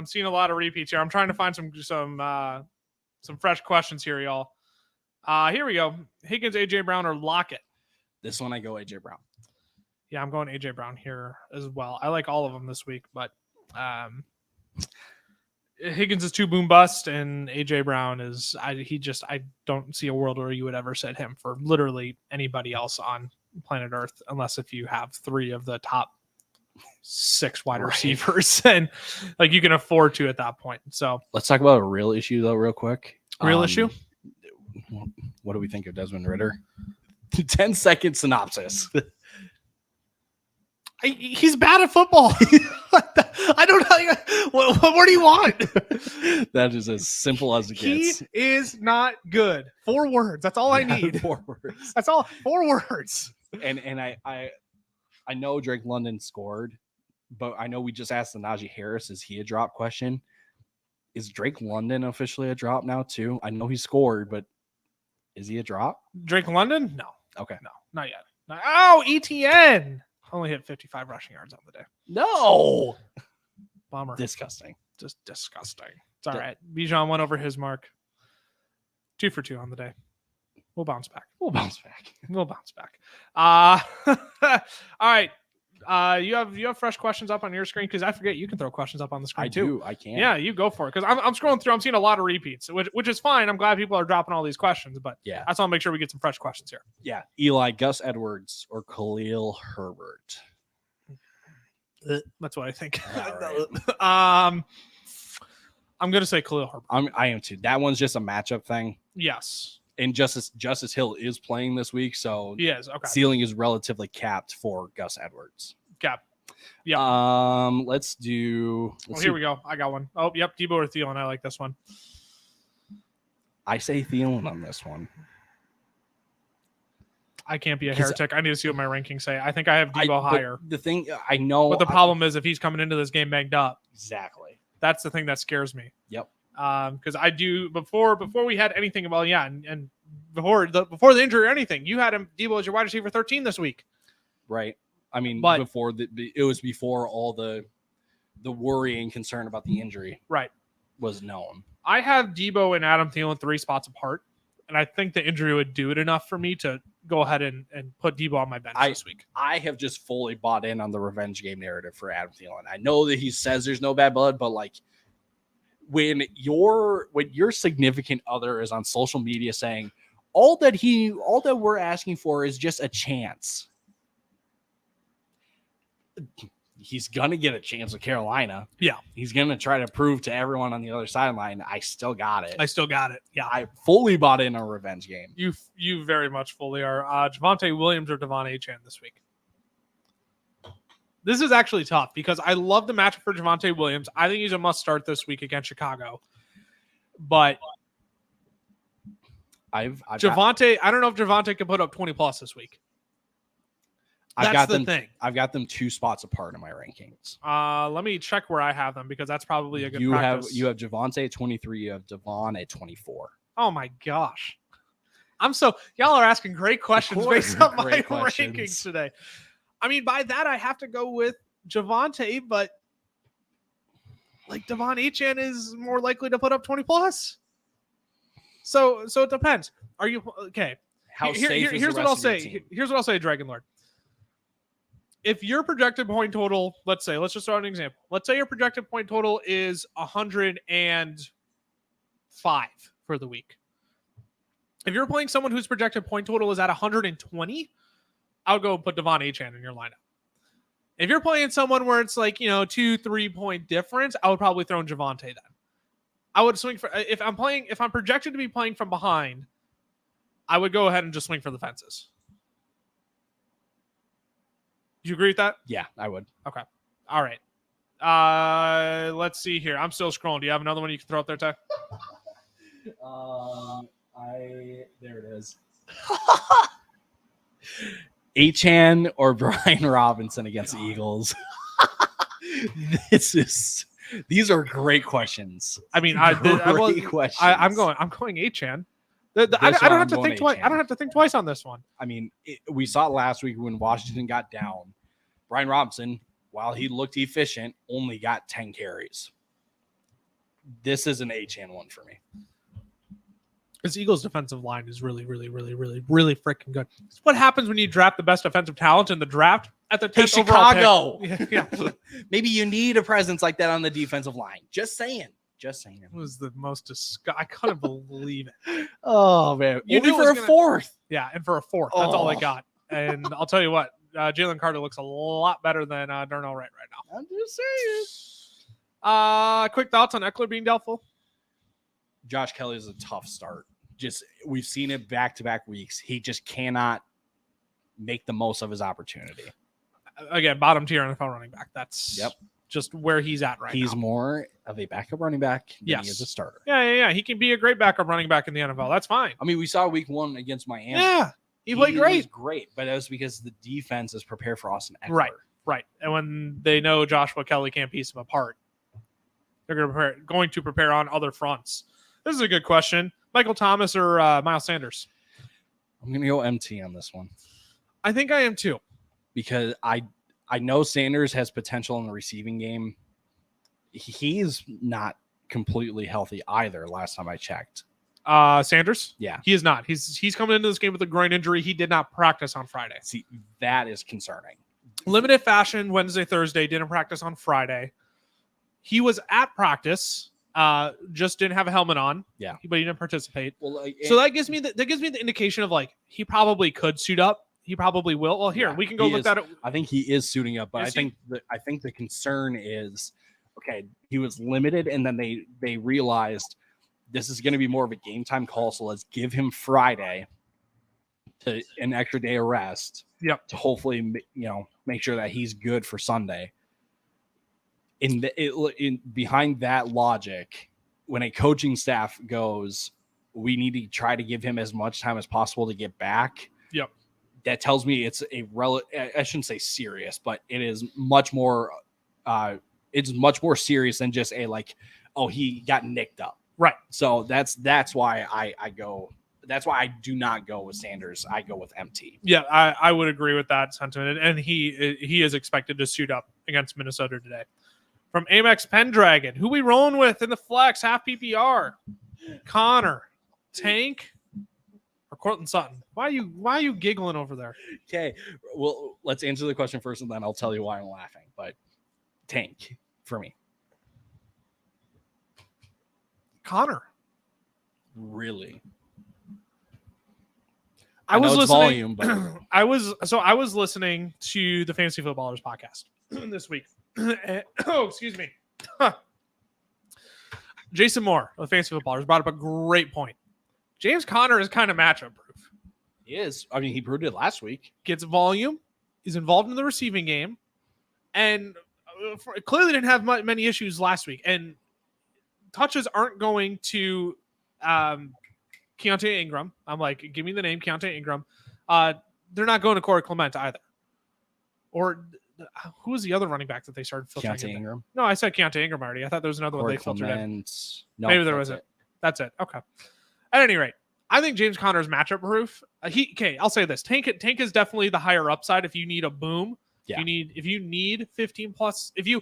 seeing a lot of repeats here. I'm trying to find some fresh questions here, y'all. Here we go. Higgins, AJ Brown, or Lockett? This one I go AJ Brown. Yeah, I'm going AJ Brown here as well. I like all of them this week, but Higgins is too boom bust, and AJ Brown is I don't see a world where you would ever set him for literally anybody else on planet Earth, unless if you have 3 of the top 6 wide receivers, and you can afford to at that point. So let's talk about a real issue though, real quick. Real issue. What do we think of Desmond Ridder? 10-second synopsis. He's bad at football. I don't know. What do you want? That is as simple as it gets. He is not good. 4 words. That's all I need. 4 words. That's all. 4 words. And I know Drake London scored, but I know we just asked the Najee Harris, is he a drop question? Is Drake London officially a drop now too? I know he scored, but is he a drop? Drake London? No. Okay. No, not yet. Oh, ETN. Only hit 55 rushing yards on the day. No. Bummer. Disgusting. Just disgusting. It's all right. Bijan went over his mark. 2 for 2 on the day. We'll bounce back. We'll bounce back. All right. You have fresh questions up on your screen, because I forget you can throw questions up on the screen too. I can. Yeah, you go for it, because I'm scrolling through. I'm seeing a lot of repeats, which is fine. I'm glad people are dropping all these questions, but yeah, I just want to make sure we get some fresh questions here. Yeah, Eli, Gus Edwards, or Khalil Herbert. That's what I think. Right. I'm gonna say Khalil Herbert. I am too. That one's just a matchup thing. Yes. And Justice Hill is playing this week, so He is. Okay. ceiling is relatively capped for Gus Edwards. Cap. Yep. Let's do. Here we go. I got one. Oh, yep. Debo or Thielen. I like this one. I say Thielen on this one. I can't be a heretic. I need to see what my rankings say. I think I have Debo higher. The thing I know, but the problem is if he's coming into this game banged up. Exactly. That's the thing that scares me. Yep. Because I do before we had anything about and before the injury or anything, you had him Debo as your wide receiver 13 this week. Right. I mean, but it was before all the worry and concern about the injury. Right. Was known. I have Debo and Adam Thielen 3 spots apart, and I think the injury would do it enough for me to go ahead and put Debo on my bench this week. I have just fully bought in on the revenge game narrative for Adam Thielen. I know that he says there's no bad blood, but like when your significant other is on social media saying all that we're asking for is just a chance. He's going to get a chance with Carolina. Yeah. He's going to try to prove to everyone on the other sideline, I still got it. Yeah. I fully bought in a revenge game. You very much fully are. Javonte Williams or Devon Achane this week? This is actually tough because I love the matchup for Javonte Williams. I think he's a must start this week against Chicago. But Javonte, I don't know if Javonte can put up 20 plus this week. That's the thing. I've got them 2 spots apart in my rankings. Let me check where I have them because that's probably a good practice. You have Javonte at 23. You have Devon at 24. Oh my gosh. Y'all are asking great questions based on my rankings today. I mean, by that, I have to go with Javonte, but like Devon Achane is more likely to put up 20 plus. So it depends. Are you okay? Here's what I'll say. Here's what I'll say, Dragon Lord. If your projected point total, let's just throw out an example. Let's say your projected point total is 105 for the week. If you're playing someone whose projected point total is at 120, I would go and put Devon Achane in your lineup. If you're playing someone where it's like, 2-3 point difference, I would probably throw in Javonte then. I would swing for, if I'm projected to be playing from behind, I would go ahead and just swing for the fences. Do you agree with that? Yeah, I would. Okay. All right. Let's see here. I'm still scrolling. Do you have another one you can throw up there, Ty? There it is. Achane or Brian Robinson against the Eagles? These are great questions. I mean, I'm going Achane. I don't have to think twice. I don't have to think twice on this one. I mean, we saw it last week when Washington got down. Brian Robinson, while he looked efficient, only got 10 carries. This is an Achane one for me. This Eagles defensive line is really, really, really, really, really freaking good. It's what happens when you draft the best defensive talent in the draft at the 10th Chicago. Yeah. Maybe you need a presence like that on the defensive line. Just saying. It was the most I couldn't believe it. Oh man, you knew for a fourth. Yeah, and for a fourth, that's all they got. And I'll tell you what, Jalen Carter looks a lot better than Darnell Wright right now. I'm just saying. Quick thoughts on Eckler being doubtful. Josh Kelly is a tough start. We've seen it back-to-back weeks. He just cannot make the most of his opportunity. Again, bottom tier NFL running back. That's just where he's at right now. He's more of a backup running back than he is a starter. Yeah. He can be a great backup running back in the NFL. That's fine. I mean, we saw week 1 against Miami. Yeah, he played great. He was great, but it was because the defense is prepared for Austin Eckler. Right. And when they know Joshua Kelly can't piece him apart, they're going to prepare on other fronts. This is a good question. Michael Thomas or Miles Sanders? I'm going to go MT on this one. I think I am too. Because I know Sanders has potential in the receiving game. He's not completely healthy either last time I checked. Sanders? Yeah. He is not. He's coming into this game with a groin injury. He did not practice on Friday. See, that is concerning. Limited fashion Wednesday, Thursday, didn't practice on Friday. He was at practice. Just didn't have a helmet on. Yeah, but he didn't participate. Well, so that gives me the indication of like he probably could suit up. He probably will. Well, here we can go look at it. I think he is suiting up, but I think the concern is okay. He was limited, and then they realized this is going to be more of a game time call. So let's give him Friday to an extra day of rest. Yep. To hopefully, make sure that he's good for Sunday. In behind that logic, when a coaching staff goes, we need to try to give him as much time as possible to get back. Yep. That tells me it's I shouldn't say serious, but it is much more. It's much more serious than just he got nicked up. Right. So that's why I go. That's why I do not go with Sanders. I go with MT. Yeah, I would agree with that sentiment. And he is expected to suit up against Minnesota today. From Amex Pendragon, who we rolling with in the flex, half PPR? Connor, Tank, or Cortland Sutton? Why are you giggling over there? Okay, well, let's answer the question first, and then I'll tell you why I'm laughing. But Tank for me. Connor. Really? I was listening. Volume, but I was listening to the Fantasy Footballers podcast this week. Excuse me. Jason Moore of the Fantasy Footballers brought up a great point. James Conner is kind of matchup proof. He is. I mean, he proved it last week. Gets volume. Is involved in the receiving game, and clearly didn't have many issues last week. And touches aren't going to Keontae Ingram. I'm like, give me the name Keontae Ingram. They're not going to Corey Clement either. Or who was the other running back that they started filtering? Keontae Ingram. No, I said Keontae Ingram already. I thought there was another one they filtered in. No, maybe there wasn't. That's it. Okay. At any rate, I think James Conner is matchup proof. I'll say this: Tank is definitely the higher upside. If you need a boom, yeah. If you need 15 plus, if you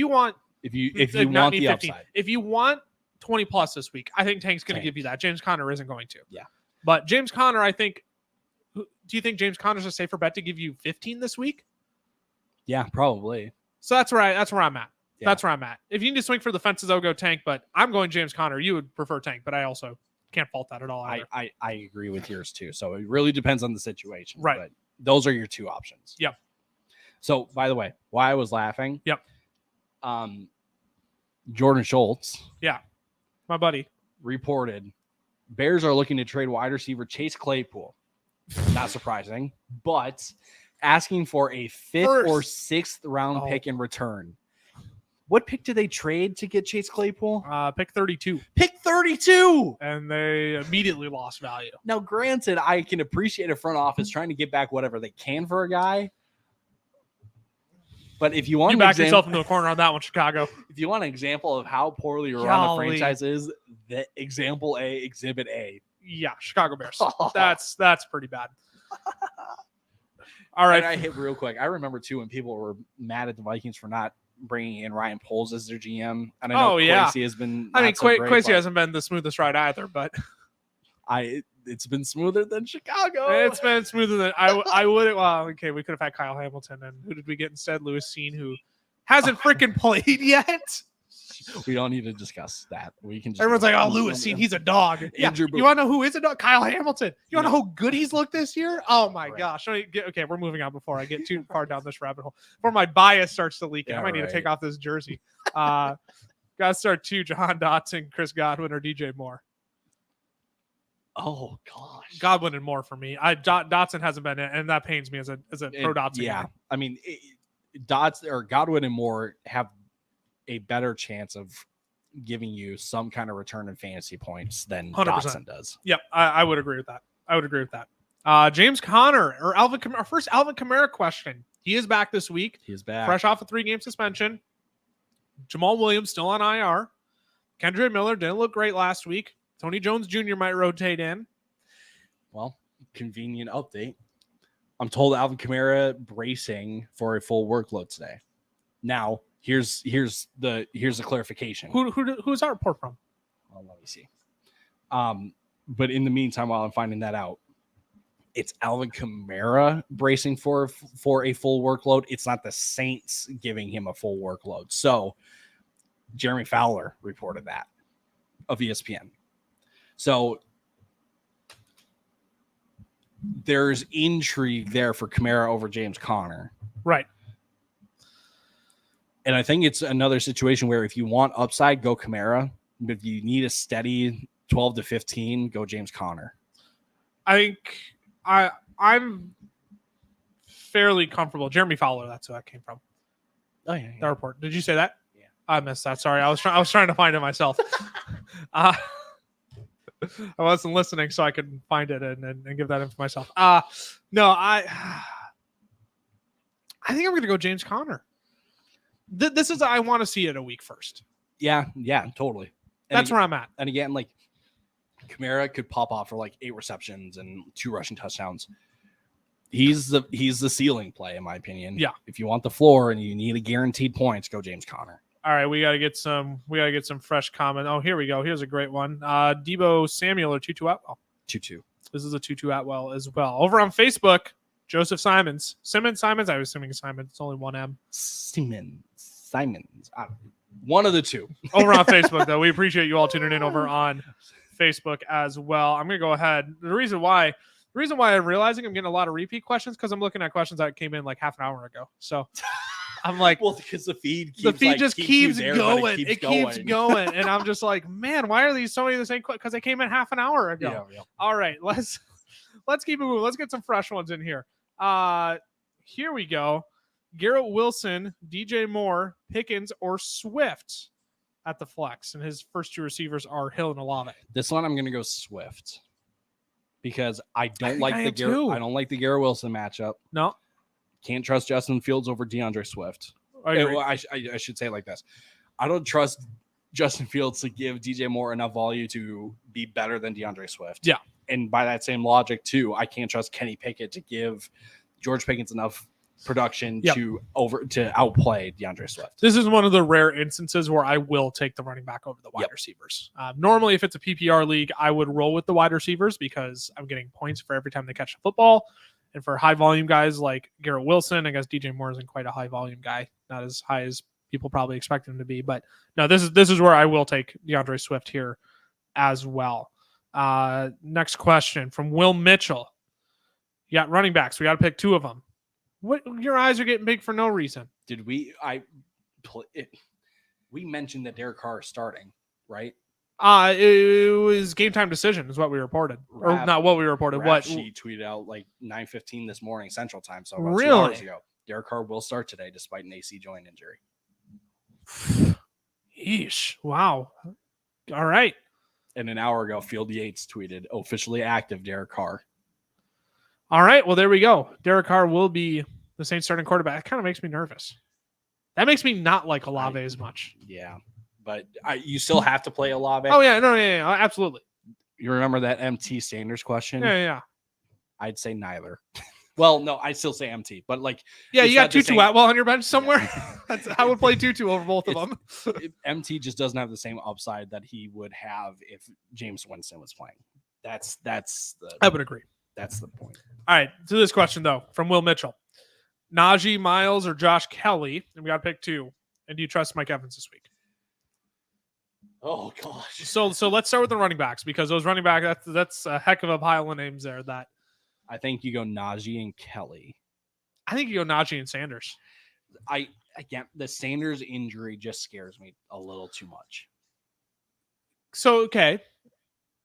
want the upside, if you want 20 plus this week, I think Tank's going to give you that. James Conner isn't going to. Yeah. But James Conner, I think. Do you think James Conner's a safer bet to give you 15 this week? Yeah, probably. So that's where I'm at. Yeah. That's where I'm at. If you need to swing for the fences, I'll go Tank, but I'm going James Conner. You would prefer Tank, but I also can't fault that at all either. I agree with yours too. So it really depends on the situation. Right. But those are your two options. Yep. So by the way, why I was laughing. Yep. Jordan Schultz. Yeah. My buddy. Reported Bears are looking to trade wide receiver Chase Claypool. Not surprising, but asking for a fifth or sixth round pick in return. What pick did they trade to get Chase Claypool? Pick 32. Pick 32! And they immediately lost value. Now, granted, I can appreciate a front office trying to get back whatever they can for a guy. But if you want back yourself into a corner on that one, Chicago. If you want an example of how poorly run the franchise is, the example A, exhibit A. Yeah, Chicago Bears. That's pretty bad. All right. And I hit real quick. I remember, too, when people were mad at the Vikings for not bringing in Ryan Poles as their GM. And I know Quincy has been. I mean, Quincy hasn't been the smoothest ride either, but it's been smoother than Chicago. It's been smoother than I would. Well, okay, we could have had Kyle Hamilton, and who did we get instead? Lewis Seen, who hasn't freaking played yet. We don't need to discuss that. We can. Everyone's like, "Oh, Lewis Seen, he's a dog." Yeah. You want to know who is a dog? Kyle Hamilton. You want to know how good he's looked this year? Oh my gosh! Okay, we're moving on before I get too far down this rabbit hole. Before my bias starts to leak, I might need to take off this jersey. Got to start two: Jahan Dotson, Chris Godwin, or DJ Moore. Oh gosh, Godwin and Moore for me. Dotson hasn't been in, and that pains me as a pro Dotson. Yeah, guy. I mean, Godwin and Moore have a better chance of giving you some kind of return in fantasy points than 100%. Dotson does. Yep, I would agree with that. James Conner or our first Alvin Kamara question. He is back this week. He is back, fresh off a 3-game suspension. Jamal Williams still on IR. Kendra Miller didn't look great last week. Tony Jones Jr. might rotate in. Well, convenient update. I'm told Alvin Kamara bracing for a full workload today. Now, here's the clarification. Who's that report from? Well, let me see. But in the meantime, while I'm finding that out, it's Alvin Kamara bracing for a full workload. It's not the Saints giving him a full workload. So Jeremy Fowler reported that of ESPN. So there's intrigue there for Kamara over James Conner. Right. And I think it's another situation where if you want upside, go Kamara. But if you need a steady 12 to 15, go James Conner. I think I'm fairly comfortable. Jeremy Fowler, that's who that came from. Oh yeah, The report. Did you say that? Yeah. I missed that. Sorry. I was trying to find it myself. I wasn't listening, so I could find it and give that in for myself. No, I think I'm going to go James Conner. This is I want to see it a week first. Yeah, totally. That's where I'm at. And again, like Kamara could pop off for like 8 receptions and 2 rushing touchdowns. He's the ceiling play, in my opinion. Yeah. If you want the floor and you need a guaranteed points, go James Conner. All right, we gotta get some fresh comment. Oh, here we go. Here's a great one. Debo Samuel or Tutu Atwell. 2-2. This is a Tutu Atwell as well. Over on Facebook, Joseph Simons. Simons. I was assuming Simons. It's only one M. Simons. One of the two. Over on Facebook, though, we appreciate you all tuning in over on Facebook as well. I'm gonna go ahead. The reason why I'm realizing I'm getting a lot of repeat questions because I'm looking at questions that came in like half an hour ago. So I'm like, well, because the feed just keeps going. It keeps going. And I'm just like, man, why are these so many of the same questions? Because they came in half an hour ago. Yeah. All right, let's keep it moving. Let's get some fresh ones in here. Here we go. Garrett Wilson, DJ Moore, Pickens, or Swift at the flex. And his first 2 receivers are Hill and Olave. This one I'm gonna go Swift. Because I don't like the Garrett Wilson matchup. No. Can't trust Justin Fields over DeAndre Swift. I should say it like this. I don't trust Justin Fields to give DJ Moore enough volume to be better than DeAndre Swift. Yeah. And by that same logic, too, I can't trust Kenny Pickett to give George Pickens enough production to outplay DeAndre Swift. This is one of the rare instances where I will take the running back over the wide receivers. Normally, if it's a PPR league, I would roll with the wide receivers because I'm getting points for every time they catch the football. And for high volume guys like Garrett Wilson, I guess DJ Moore isn't quite a high volume guy, not as high as people probably expect him to be. But no, this is where I will take DeAndre Swift here as well. Next question from Will Mitchell. You got running backs. We got to pick 2 of them. What, your eyes are getting big for no reason. Did we mentioned that Derek Carr is starting, right? It was game time decision is what we reported. Or not what we reported. What she tweeted out like 9:15 this morning Central Time. So about 2 hours ago. Derek Carr will start today despite an AC joint injury. Yeesh. Wow. All right. And an hour ago, Field Yates tweeted officially active Derek Carr. All right. Well, there we go. Derek Carr will be the Saints starting quarterback. That kind of makes me nervous. That makes me not like Olave as much. Yeah. But you still have to play Olave. Oh, yeah. No, yeah, absolutely. You remember that MT Sanders question? Yeah. I'd say neither. Well, no, I'd still say MT. But like, yeah, you got Tutu Atwell on your bench somewhere. Yeah. I would play Tutu over both of them. MT just doesn't have the same upside that he would have if James Winston was playing. I would agree. That's the point. All right. To this question, though, from Will Mitchell. Najee, Miles, or Josh Kelly? And we got to pick 2. And do you trust Mike Evans this week? Oh, gosh. So let's start with the running backs because those running backs, that's a heck of a pile of names there. That I think you go Najee and Kelly. I think you go Najee and Sanders. Again, the Sanders injury just scares me a little too much. So, okay.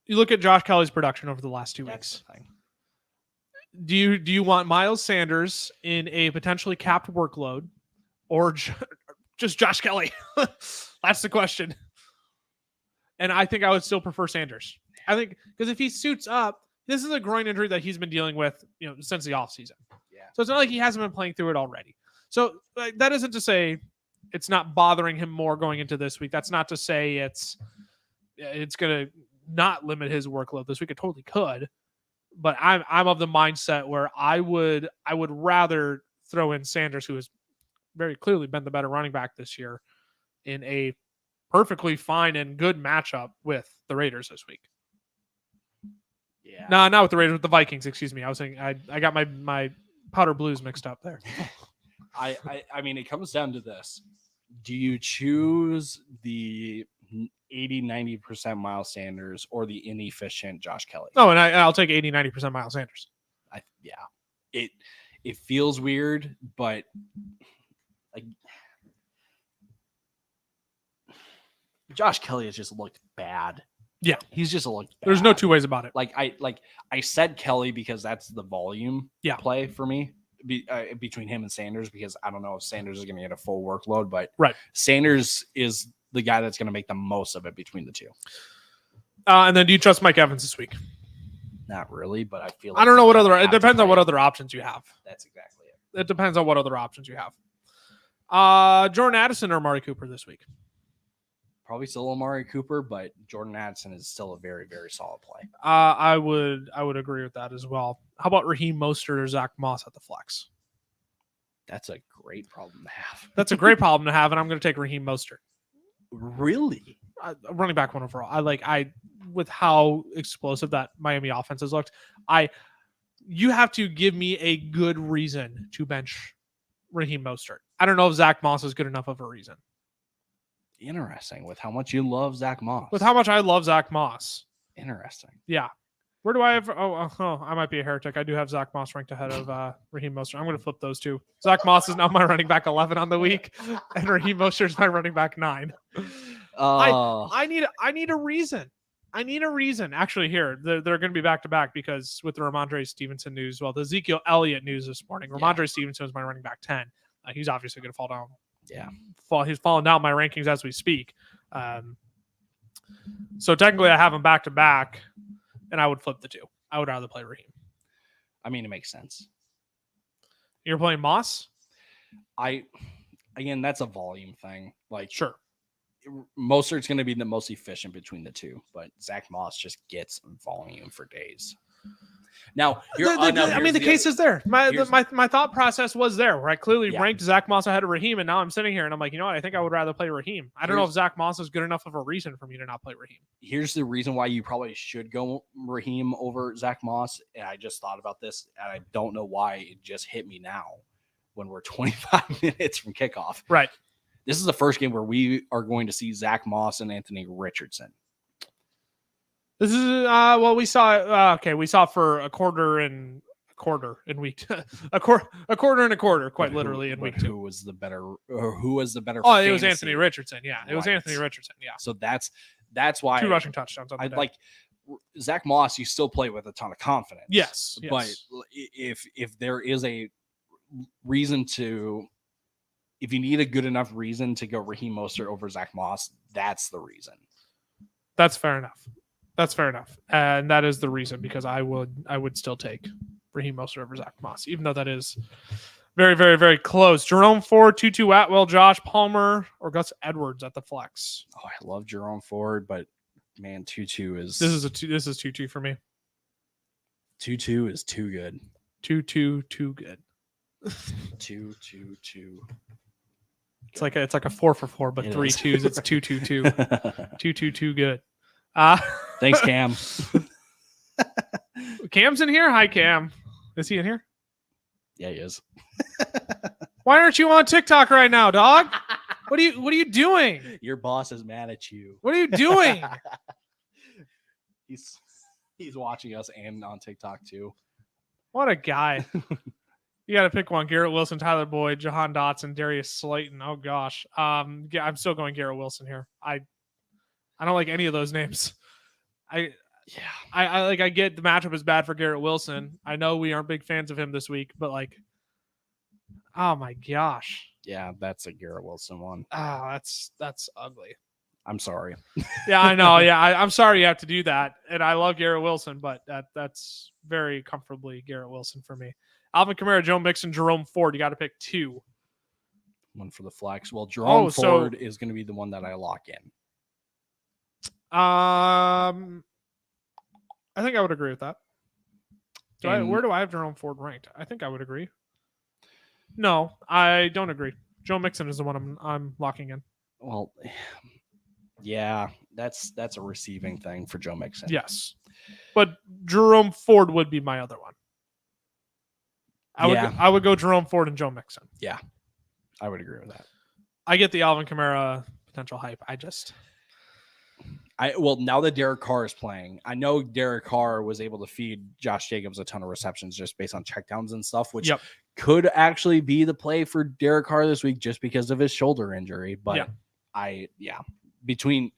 You look at Josh Kelly's production over the last 2 weeks. Do you want Miles Sanders in a potentially capped workload or just Josh Kelly? That's the question. And I think I would still prefer Sanders. I think because if he suits up, this is a groin injury that he's been dealing with, since the offseason. Yeah. So it's not like he hasn't been playing through it already. So that isn't to say it's not bothering him more going into this week. That's not to say it's going to not limit his workload this week. It totally could. But I'm of the mindset where I would rather throw in Sanders, who has very clearly been the better running back this year, in a perfectly fine and good matchup with the Raiders this week. Yeah. No, not with the Raiders, with the Vikings. Excuse me. I was saying I got my powder blues mixed up there. I mean, it comes down to this: do you choose the 80-90% Miles Sanders or the inefficient Josh Kelly? Oh, and I'll take 80-90% Miles Sanders. It feels weird, but like Josh Kelly has just looked bad. Yeah. He's just looked bad. There's no two ways about it. I said Kelly because that's the volume Yeah. play for me between him and Sanders, because I don't know if Sanders is going to get a full workload, but right. Sanders is the guy that's going to make the most of it between the two. And then do you trust Mike Evans this week? Not really, but I feel like I don't know what other. It depends on what other options you have. That's exactly it. It depends on what other options you have. Jordan Addison or Amari Cooper this week? Probably still Amari Cooper, but Jordan Addison is still a very, very solid play. I would agree with that as well. How about Raheem Mostert or Zach Moss at the flex? That's a great problem to have. That's a great problem to have, and I'm going to take Raheem Mostert. Really? Running back one overall. With how explosive that Miami offense has looked, you have to give me a good reason to bench Raheem Mostert. I don't know if Zach Moss is good enough of a reason. Interesting. With how much you love Zach Moss. With how much I love Zach Moss. Interesting. Yeah. Where do I have? I might be a heretic. I do have Zach Moss ranked ahead of Raheem Mostert. I'm going to flip those two. Zach Moss is now my running back 11 on the week, and Raheem Mostert is my running back 9. I need a reason. I need a reason. Actually, here they're going to be back to back because with the Ramondre Stevenson news, the Ezekiel Elliott news this morning. Ramondre Stevenson is my running back 10. He's obviously going to fall down. Yeah, he's falling down my rankings as we speak. So technically, I have him back to back, and I would flip the two. I would rather play Raheem. I mean, it makes sense. You're playing Moss? Again, that's a volume thing. Sure. Mostert's going to be the most efficient between the two, but Zach Moss just gets volume for days. Now, the case is there. My thought process was there, where I clearly ranked Zach Moss ahead of Raheem, and now I'm sitting here and I'm like, you know what? I think I would rather play Raheem. I don't know if Zach Moss is good enough of a reason for me to not play Raheem. Here's the reason why you probably should go Raheem over Zach Moss, and I just thought about this, and I don't know why it just hit me now when we're 25 minutes from kickoff. Right. This is the first game where we are going to see Zach Moss and Anthony Richardson. This is we saw we saw for a quarter in week a quarter and a quarter, quite literally in week 2. Who was the better? Who was the better? Oh, it was Anthony Richardson. Yeah, it was Anthony Richardson. Yeah. So that's why 2 rushing touchdowns. I like Zach Moss. You still play with a ton of confidence. Yes. But if there is a reason to, if you need a good enough reason to go Raheem Mostert over Zach Moss, that's the reason. That's fair enough. And that is the reason, because I would still take Raheem Mostert over Zach Moss, even though that is very, very, very close. Jerome Ford, Tutu Atwell, Josh Palmer, or Gus Edwards at the flex. Oh, I love Jerome Ford, but man, Tutu is this is 2-2 for me. Tutu is too good. 2-2 too good. 2-2-2. It's like a 4-for-4, but 3 2s. It's 2-2-2. 2-2-2 good. Thanks, Cam. Cam's in here. Hi, Cam. Is he in here? Yeah, he is. Why aren't you on TikTok right now, dog? What are you doing? Your boss is mad at you. What are you doing? He's watching us and on TikTok too. What a guy. You got to pick one. Garrett Wilson, Tyler Boyd, Jahan Dotson, Darius Slayton. Oh gosh. I'm still going Garrett Wilson here. I don't like any of those names. I get the matchup is bad for Garrett Wilson. I know we aren't big fans of him this week, but oh my gosh. Yeah, that's a Garrett Wilson one. Oh, that's ugly. I'm sorry. Yeah, I know. Yeah, I'm sorry you have to do that. And I love Garrett Wilson, but that's very comfortably Garrett Wilson for me. Alvin Kamara, Joe Mixon, Jerome Ford. You got to pick 2. One for the flex. Well, Jerome Ford is going to be the one that I lock in. I think I would agree with that. Where do I have Jerome Ford ranked? I think I would agree. No, I don't agree. Joe Mixon is the one I'm locking in. Well, yeah, that's a receiving thing for Joe Mixon. Yes, but Jerome Ford would be my other one. I would go Jerome Ford and Joe Mixon. Yeah, I would agree with that. I get the Alvin Kamara potential hype. Now that Derek Carr is playing, I know Derek Carr was able to feed Josh Jacobs a ton of receptions just based on checkdowns and stuff, which could actually be the play for Derek Carr this week just because of his shoulder injury. But between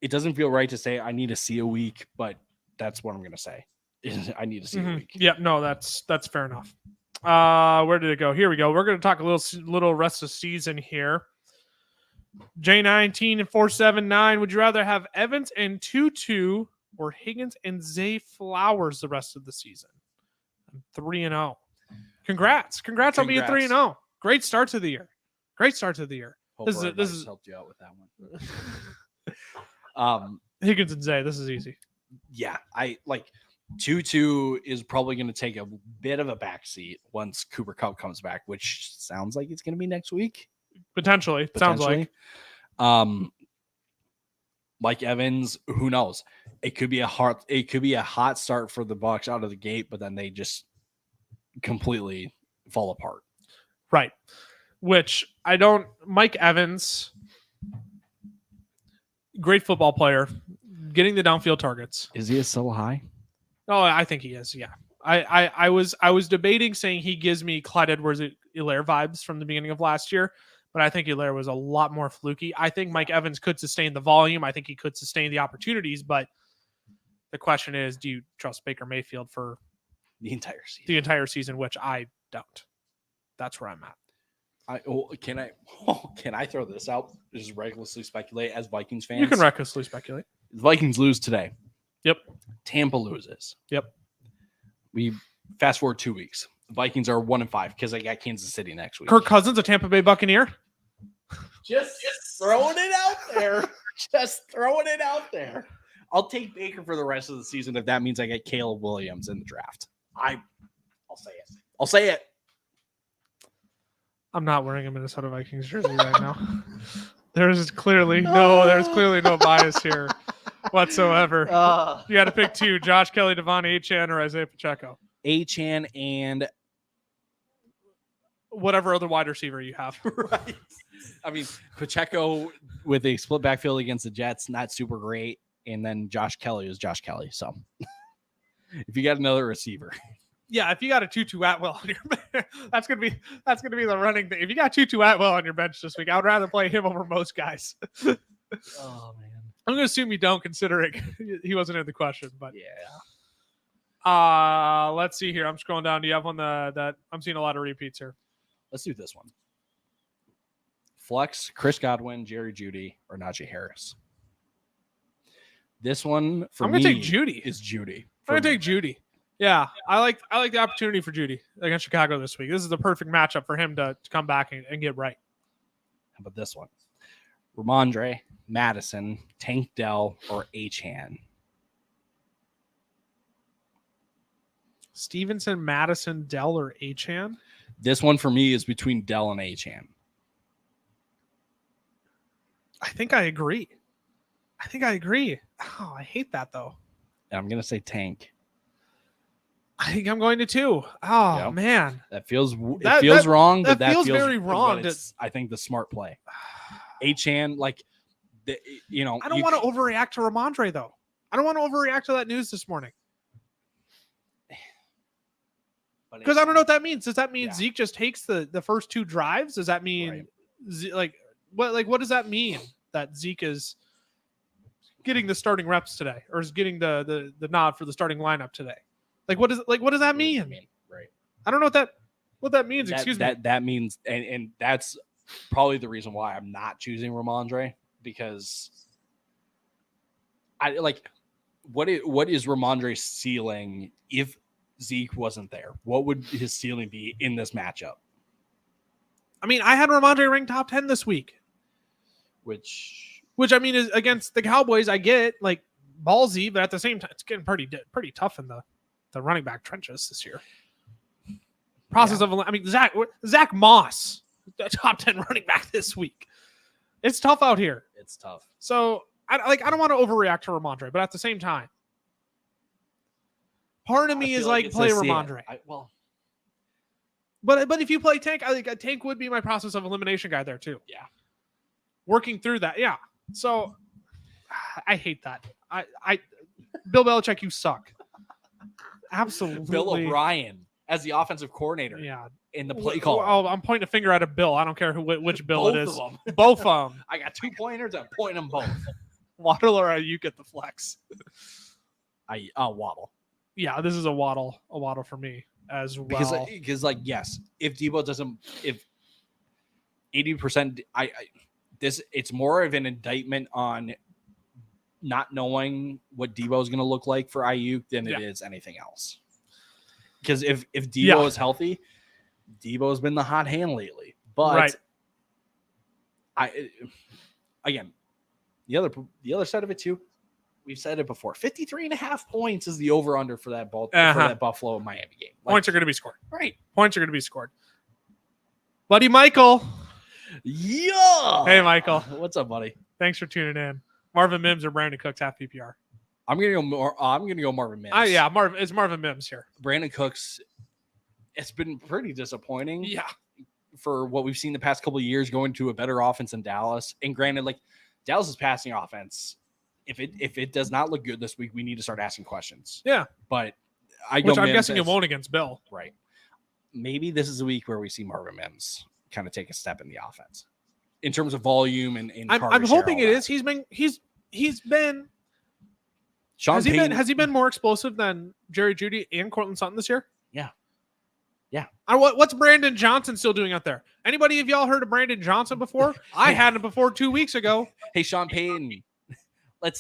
it doesn't feel right to say I need to see a week, but that's what I'm going to say. I need to see a week. Yeah, no, that's fair enough. Where did it go? Here we go. We're going to talk a little rest of season here. J19 and 479. Would you rather have Evans and Tutu or Higgins and Zay Flowers the rest of the season? I'm 3-0. Congrats on being 3-0. Great start to the year. Hope this is helped you out with that one. Higgins and Zay. This is easy. Yeah, I like Tutu is probably going to take a bit of a backseat once Cooper Kupp comes back, which sounds like it's going to be next week. Potentially. Sounds like. Mike Evans, who knows? It could be a hot start for the Bucs out of the gate, but then they just completely fall apart. Right. Which Mike Evans, great football player, getting the downfield targets. Is he so high? Oh, I think he is. Yeah. I was debating saying he gives me Clyde Edwards-Helaire vibes from the beginning of last year, but I think Helaire was a lot more fluky. I think Mike Evans could sustain the volume. I think he could sustain the opportunities, but the question is, do you trust Baker Mayfield for the entire season? Which I don't. That's where I'm at. Can I throw this out? Just recklessly speculate as Vikings fans. You can recklessly speculate. The Vikings lose today. Yep. Tampa loses. Yep. We fast forward 2 weeks. The Vikings are 1-5 because I got Kansas City next week. Kirk Cousins, a Tampa Bay Buccaneer. Just throwing it out there. Just throwing it out there. I'll take Baker for the rest of the season if that means I get Caleb Williams in the draft. I'll say it. I'm not wearing a Minnesota Vikings jersey right now. There's clearly no bias here whatsoever. You got to pick two: Josh Kelly, Devon Achane, or Isaiah Pacheco. Achane and whatever other wide receiver you have. Right. I mean, Pacheco with a split backfield against the Jets, not super great. And then Josh Kelly is Josh Kelly. So if you got another receiver. Yeah, if you got a Tutu Atwell on your bench, that's gonna be the running thing. If you got Tutu Atwell on your bench this week, I would rather play him over most guys. Oh man. I'm gonna assume you don't, considering he wasn't in the question, but yeah. Let's see here. I'm scrolling down. Do you have one that I'm seeing a lot of repeats here? Let's do this one. Flex, Chris Godwin, Jerry Jeudy, or Najee Harris. This one for me, I'm gonna take Jeudy. Is Jeudy. I'm gonna take Jeudy. Yeah, I like the opportunity for Jeudy against Chicago this week. This is the perfect matchup for him to come back and get right. How about this one? Ramondre, Madison, Tank Dell, or Achane? Stevenson, Madison, Dell, or Achane? This one for me is between Dell and Achane. I think I agree. Oh, I hate that though. And I'm gonna say Tank. I think I'm going to too. Oh yep. Man, that feels wrong. But that feels very wrong. I think the smart play. Achane, like, I don't want to overreact to Ramondre though. I don't want to overreact to that news this morning. Because I don't know what that means. Does that mean Zeke just takes the first two drives? Does that mean what does that mean that Zeke is getting the starting reps today, or is getting the nod for the starting lineup today? What does that mean? Right. I don't know what that means. Excuse me. That means, and that's probably the reason why I'm not choosing Ramondre, because I like what is Ramondre's ceiling if Zeke wasn't there? What would his ceiling be in this matchup? I mean, I had Ramondre ranked top 10 this week, which I mean is against the Cowboys. I get like ballsy, but at the same time, it's getting pretty tough in the running back trenches this year. Zach Moss, the top 10 running back this week. It's tough out here. It's tough. So I don't want to overreact to Ramondre, but at the same time, part of me is like play Ramondre. But if you play Tank, I think a Tank would be my process of elimination guy there too. Yeah. Working through that. Yeah. So I hate that. I Bill Belichick, you suck. Absolutely. Bill O'Brien. as the offensive coordinator Yeah. in the play call. I'm pointing a finger at a Bill. I don't care which Bill it Both is. of them. Both of them. I got 2 pointers. I'm pointing them both. Waddle or Ayuk at the flex. Waddle. Yeah, this is a Waddle for me as well. Because like, yes, if Debo doesn't, if 80%, it's more of an indictment on not knowing what Debo is going to look like for Ayuk than it is anything else. Because if Debo is healthy, Debo's been the hot hand lately. But again, the other side of it too, we've said it before. 53.5 points is the over-under for that for that Buffalo Miami game. Points are going to be scored. Right. Points are going to be scored. Buddy Michael. Yeah. Hey, Michael. What's up, buddy? Thanks for tuning in. Marvin Mims or Brandon Cooks half PPR? I'm gonna go Marvin Mims. It's Marvin Mims here. Brandon Cooks. It's been pretty disappointing. Yeah. For what we've seen the past couple of years, going to a better offense in Dallas. And granted, like Dallas's passing offense, if it does not look good this week, we need to start asking questions. Yeah. But I'm guessing it won't against Bill. Right. Maybe this is a week where we see Marvin Mims kind of take a step in the offense in terms of volume and I'm hoping it is. He's been Sean has he been more explosive than Jerry Jeudy and Cortland Sutton this year? Yeah. Yeah. What's Brandon Johnson still doing out there? Anybody of y'all heard of Brandon Johnson before? I had him before 2 weeks ago. Hey, Sean Payton, let's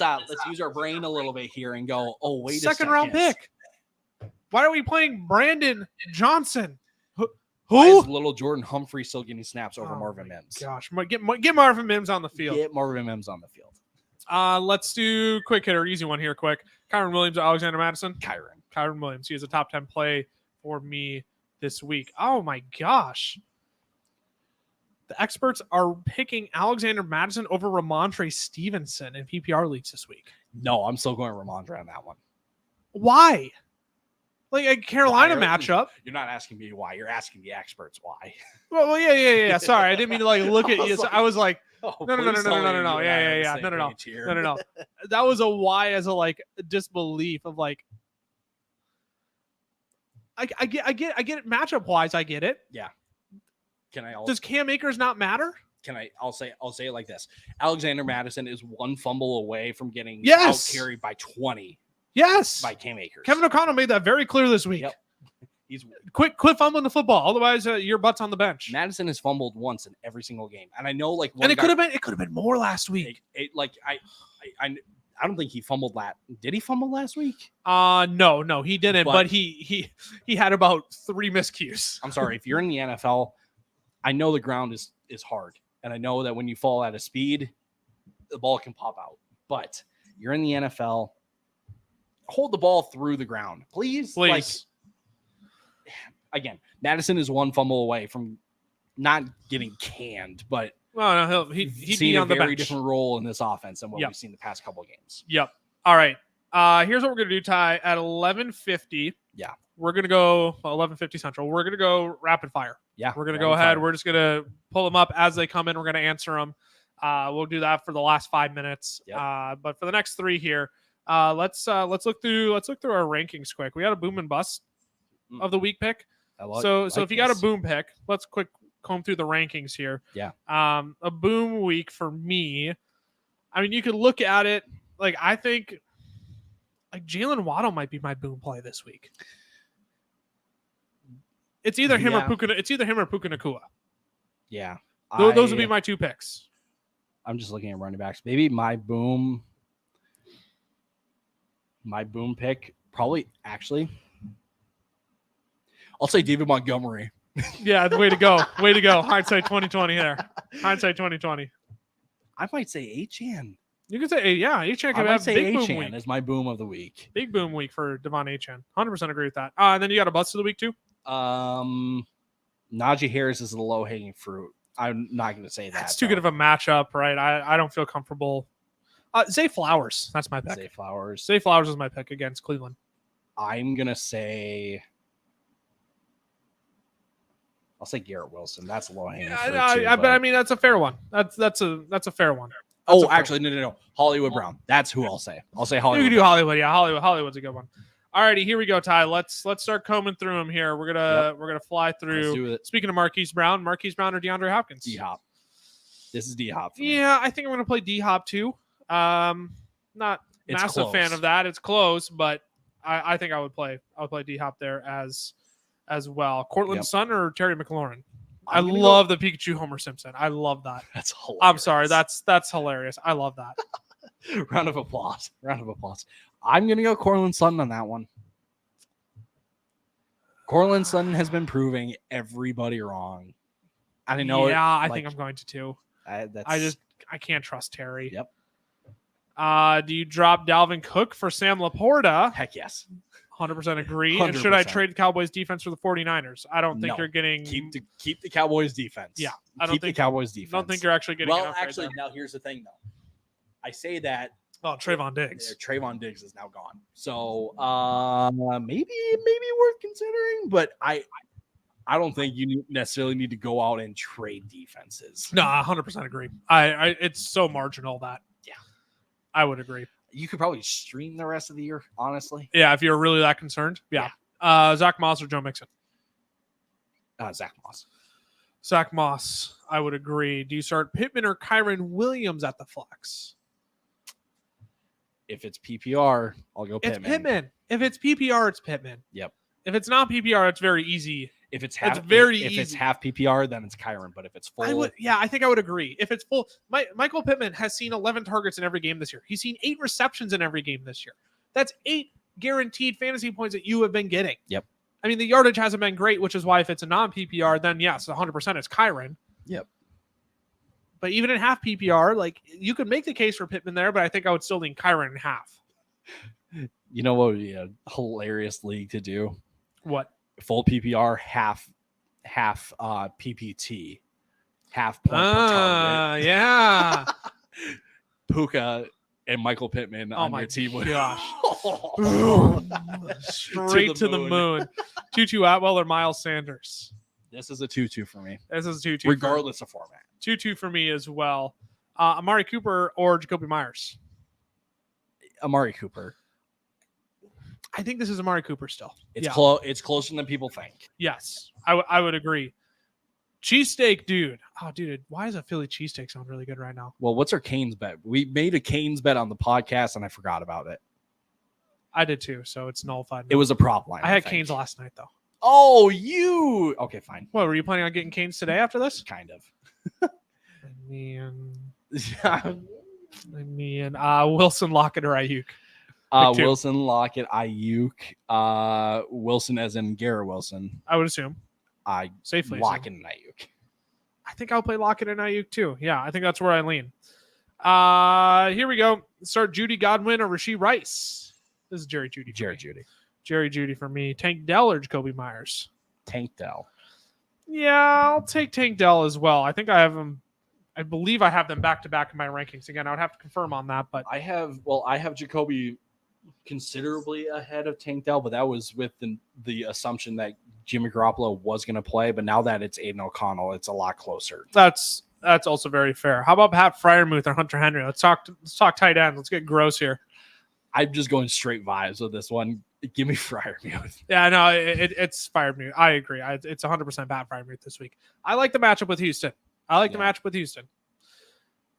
use our brain a little bit here and go, oh, wait a second. Second round pick. Why are we playing Brandon Johnson? Why Who? is little Jordan Humphrey still getting snaps over Marvin Mims? Gosh, get Marvin Mims on the field. Get Marvin Mims on the field. Let's do quick hitter, easy one here, quick. Kyron Williams or Alexander Madison? Kyron Williams. He is a top 10 play for me this week. Oh my gosh. The experts are picking Alexander Madison over Ramondre Stevenson in PPR leagues this week. No, I'm still going Ramondre on that one. Why? Like a Carolina matchup. You're not asking me why. You're asking the experts why. Well, yeah. Sorry, I didn't mean to like look at you. So I was like, no. Yeah. No. That was a why as a like disbelief of like. I get it matchup wise. I get it. Yeah. Does Cam Akers not matter? I'll say it like this. Alexander Madison is one fumble away from getting out carried by 20. Yes. By Cam Akers. Kevin O'Connell made that very clear this week. Yep. He's quit fumbling the football. Otherwise, your butt's on the bench. Madison has fumbled once in every single game, and I know like it could have been more last week. I don't think he fumbled that. Did he fumble last week? No, he didn't. But he had about 3 miscues. I'm sorry. If you're in the NFL, I know the ground is hard, and I know that when you fall out of speed, the ball can pop out. But you're in the NFL. Hold the ball through the ground, please. Like, again, Madison is one fumble away from not getting canned, but he'd be on the bench. A very different role in this offense than what we've seen the past couple of games. Yep. All right. Here's what we're gonna do, Ty. At 11:50. Yeah. We're gonna go 11:50 Central. We're gonna go rapid fire. Yeah. We're gonna go ahead. We're just gonna pull them up as they come in. We're gonna answer them. We'll do that for the last 5 minutes. Yep. But for the next 3 here. Let's look through our rankings quick. We got a boom and bust of the week pick. So if you got a boom pick, let's quick comb through the rankings here. Yeah. A boom week for me. I mean, you could look at it like I think like Jalen Waddle might be my boom play this week. It's either him or Puka. It's either him or Puka Nacua. Yeah. Those would be my 2 picks. I'm just looking at running backs. Maybe my boom pick, probably actually, I'll say David Montgomery. Yeah, way to go. Hindsight 2020 there. Hindsight 2020. I might say Achane. You could say, Achane could have big boom week. Is my boom of the week. Big boom week for Devon Achane. 100% agree with that. And then you got a bust of the week too? Najee Harris is the low-hanging fruit. I'm not going to say that. That's too good of a matchup, right? I don't feel comfortable. Zay Flowers. That's my pick. Zay Flowers is my pick against Cleveland. I'm going to say... I'll say Garrett Wilson. That's low hanging fruit too. But I mean, that's a fair one. That's a fair one. Actually, no. Hollywood Brown. That's who I'll say. I'll say Hollywood. You can do Hollywood. Yeah, Hollywood's a good one. Alrighty, here we go, Ty. Let's start combing through them here. We're gonna fly through. Let's do it. Speaking of Marquise Brown or DeAndre Hopkins. D-Hop. This is D-Hop. Yeah, I think I'm gonna play D-Hop too. Not It's massive close. fan of that. It's close, but I think I would play D-Hop there as well. Cortland Sutton or Terry McLaurin. I love the Pikachu Homer Simpson. I love that. That's hilarious. I'm sorry. That's hilarious. I love that. Round of applause. I'm going to go Cortland Sutton on that one. Cortland Sutton has been proving everybody wrong. I know. Yeah, I think I'm going to too. I can't trust Terry. Yep. Do you drop Dalvin Cook for Sam Laporta? Heck yes. 100% agree. 100%. And should I trade Cowboys defense for the 49ers? I don't think you're getting. Keep the Cowboys defense. Yeah, the Cowboys defense. I don't think you're actually getting. Well, actually, now here's the thing though. I say that. Oh, Trayvon Diggs. Trayvon Diggs is now gone. So maybe worth considering, but I don't think you necessarily need to go out and trade defenses. No, I 100% agree. I it's so marginal that I would agree. You could probably stream the rest of the year, honestly. Yeah, if you're really that concerned. Yeah. Zach Moss or Joe Mixon? Zach Moss. Zach Moss, I would agree. Do you start Pittman or Kyron Williams at the flex? If it's PPR, I'll go Pittman. It's Pittman. If it's PPR, it's Pittman. Yep. If it's not PPR, it's very easy. If it's half, easy. It's half PPR, then it's Kyron. But if it's full, I think I would agree. If it's full, Michael Pittman has seen 11 targets in every game this year. He's seen 8 receptions in every game this year. That's 8 guaranteed fantasy points that you have been getting. Yep. I mean, the yardage hasn't been great, which is why if it's a non-PPR, then yes, 100% it's Kyron. Yep. But even in half PPR, like you could make the case for Pittman there, but I think I would still lean Kyron in half. You know what would be a hilarious league to do? What? Full PPR, half PPT, half point per target. Yeah. Puka and Michael Pittman on my your team. Gosh. Straight to the moon. Tutu Atwell or Miles Sanders? This is a 2-2 for me. This is a 2-2. Regardless of format. 2-2 for me as well. Amari Cooper or Jacoby Myers? Amari Cooper. I think this is Amari Cooper still. It's close. It's closer than people think. Yes, I would agree. Cheesesteak, dude. Oh, dude, why does a Philly cheesesteak sound really good right now? Well, what's our Canes bet? We made a Canes bet on the podcast, and I forgot about it. I did too, so it's nullified. It was a prop line. I had Canes last night, though. Oh, you. Okay, fine. What, were you planning on getting Canes today after this? Kind of. Wilson, Lockett, or Ayuk? Wilson, Lockett, Ayuk. Wilson as in Garrett Wilson. I would assume. Safely. Lockett and Ayuk. I think I'll play Lockett and Ayuk too. Yeah, I think that's where I lean. Here we go. Start Judy Godwin or Rashee Rice. This is Jerry Judy. Jerry Judy for me. Tank Dell or Jacoby Myers? Tank Dell. Yeah, I'll take Tank Dell as well. I think I have them. I believe I have them back to back in my rankings. Again, I would have to confirm on that, but I have Jacoby considerably ahead of Tank Dell, but that was with the assumption that Jimmy Garoppolo was going to play. But now that it's Aiden O'Connell, it's a lot closer. That's also very fair. How about Pat Freiermuth or Hunter Henry? Let's talk tight ends. Let's get gross here. I'm just going straight vibes with this one. Give me Freiermuth. Yeah, no, it's Freiermuth. I agree. It's 100% Pat Freiermuth this week. I like the matchup with Houston.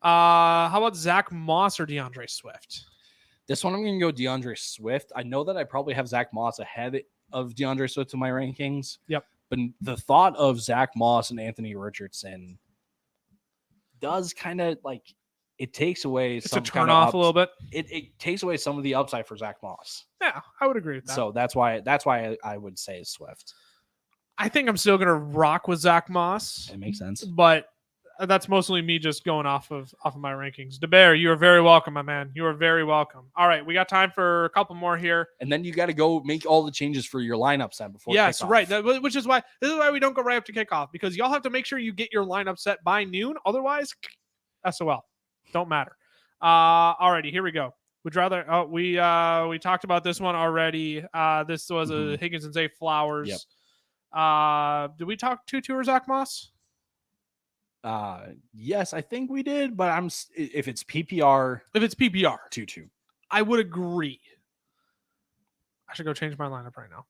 How about Zach Moss or DeAndre Swift? This one I'm going to go DeAndre Swift. I know that I probably have Zach Moss ahead of DeAndre Swift in my rankings. Yep. But the thought of Zach Moss and Anthony Richardson does kind of like it takes away it's some a turn off a little bit. It takes away some of the upside for Zach Moss. Yeah, I would agree with that. So that's why I would say Swift. I think I'm still going to rock with Zach Moss. It makes sense. But that's mostly me just going off of my rankings. DeBear, you are very welcome, my man. You are very welcome. All right, we got time for a couple more here. And then you got to go make all the changes for your lineup set before yes, kickoff. Right. This is why we don't go right up to kickoff, because y'all have to make sure you get your lineup set by noon. Otherwise, SOL. Don't matter. Alrighty, here we go. Would rather we talked about this one already. This was a Higgins and Zay Flowers. Yep. Did we talk Tutu or Zach Moss? Yes, I think we did, but if it's PPR 2-2. I would agree. I should go change my lineup right now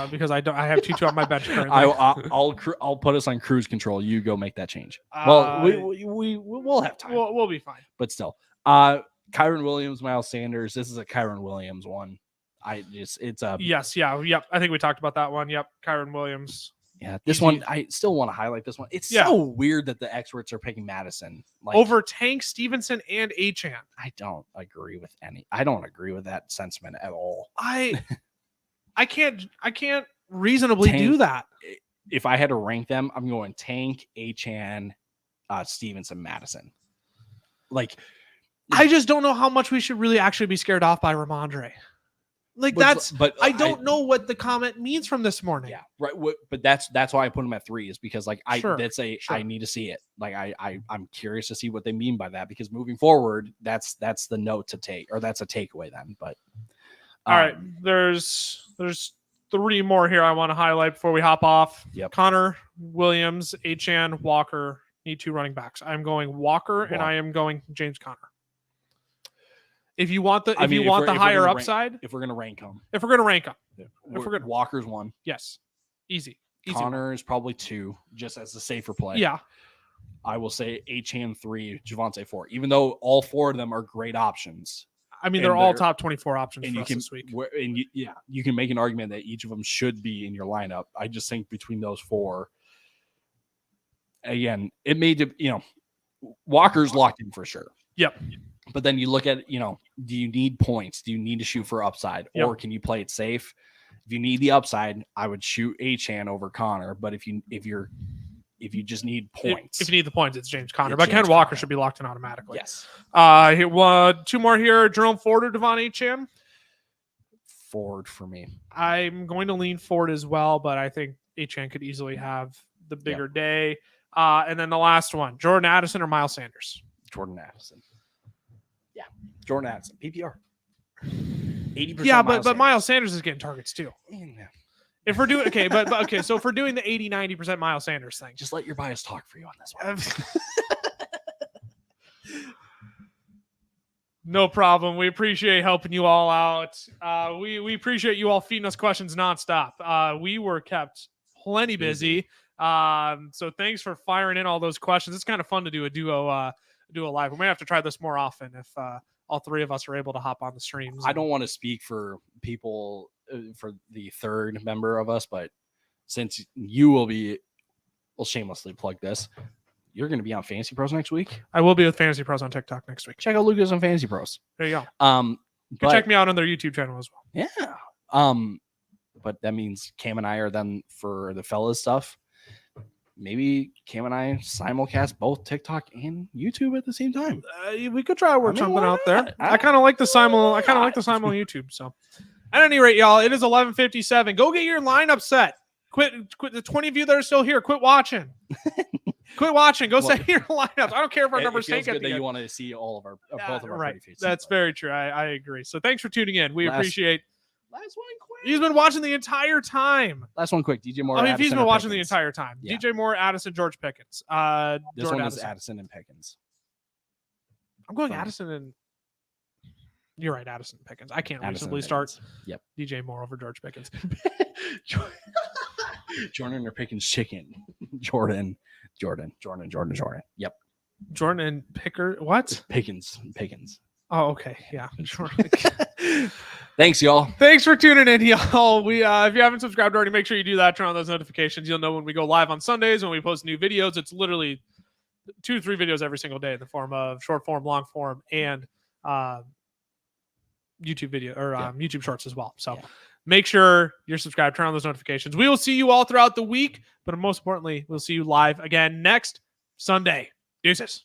because I have Tutu on my bench currently. I'll put us on cruise control. You go make that change. Well, we'll have time. We'll be fine. But still, Kyron Williams, Miles Sanders. This is a Kyron Williams one. It's a yes, yeah, yep. I think we talked about that one. Yep, Kyron Williams. Yeah, this one I still want to highlight. This one. It's so weird that the experts are picking Madison over Tank, Stevenson, and Achane. I don't agree with that sentiment at all. I can't reasonably do that. If I had to rank them, I'm going Tank, Achane, Stevenson, Madison. I just don't know how much we should really actually be scared off by Ramondre. But I don't know what the comment means from this morning. Yeah, right. But that's why I put him at 3 is because Sure. I need to see it. I'm curious to see what they mean by that because moving forward, that's the note to take, or that's a takeaway then. But all right, there's 3 more here I want to highlight before we hop off. Yep. Connor, Williams, Achane, Walker need 2 running backs. I'm going Walker and I am going James Conner. If you want the higher upside, if we're gonna rank them, Walker's 1, yes, easy. Connor is probably 2, just as a safer play. Yeah, I will say Achane 3, Javonte 4. Even though all 4 of them are great options. I mean, they're all top 24 options for us this week. You can make an argument that each of them should be in your lineup. I just think between those 4, again, it made Walker's locked in for sure. Yep. But then you look at, do you need points? Do you need to shoot for upside? Yep. Or can you play it safe? If you need the upside, I would shoot Achane over Connor. But if you just need points. If you need the points, it's James Conner. But Ken Walker should be locked in automatically. Yes. 2 more here. Jerome Ford or Devon Achane? Ford for me. I'm going to lean Ford as well, but I think Achane could easily have the bigger day. And then the last one, Jordan Addison or Miles Sanders? Jordan Addison. Yeah, Jordan Addison, PPR. 80%. Yeah, but Miles Sanders is getting targets too. Yeah. If we're doing so if we're doing the 80-90% Miles Sanders thing, just let your bias talk for you on this one. No problem. We appreciate helping you all out. We appreciate you all feeding us questions nonstop. We were kept plenty busy. So thanks for firing in all those questions. It's kind of fun to do a duo live. We may have to try this more often if all 3 of us are able to hop on the streams. I don't want to speak for people, for the 3rd member of us, but since you will be, we'll shamelessly plug this. You're going to be on Fantasy Pros next week. I will be with Fantasy Pros on TikTok next week. Check out Lucas on Fantasy Pros. There you go. You can check me out on their YouTube channel as well. Yeah. But that means Cam and I are then for the fellas stuff. Maybe Cam and I simulcast both TikTok and YouTube at the same time. We could try to work something out there. I kind of like the simul. I kind of like the simul on YouTube. So, at any rate, y'all, it is 11:57. Go get your lineup set. Quit. The 20 of you that are still here, quit watching. Quit watching. Go set your lineups. I don't care if our numbers tank at the end. You want to see all of our both of our right. faces. That's very true. I agree. So thanks for tuning in. We appreciate. Last one quick. He's been watching the entire time. Last one quick. DJ Moore. I mean, he's been watching the entire time. Yeah. DJ Moore, Addison, George Pickens. This one is Addison and Pickens. I'm going Addison and. You're right, Addison and Pickens. I can't reasonably start. Yep. DJ Moore over George Pickens. Jordan or Pickens chicken. Jordan. Yep. Jordan and Picker. What? Pickens. Oh, okay. Yeah. Sure. Thanks, y'all. Thanks for tuning in, y'all. We if you haven't subscribed already, make sure you do that. Turn on those notifications. You'll know when we go live on Sundays, when we post new videos. It's literally 2 to 3 videos every single day in the form of short form, long form, and YouTube video or YouTube shorts as well. So make sure you're subscribed. Turn on those notifications. We will see you all throughout the week, but most importantly, we'll see you live again next Sunday. Deuces.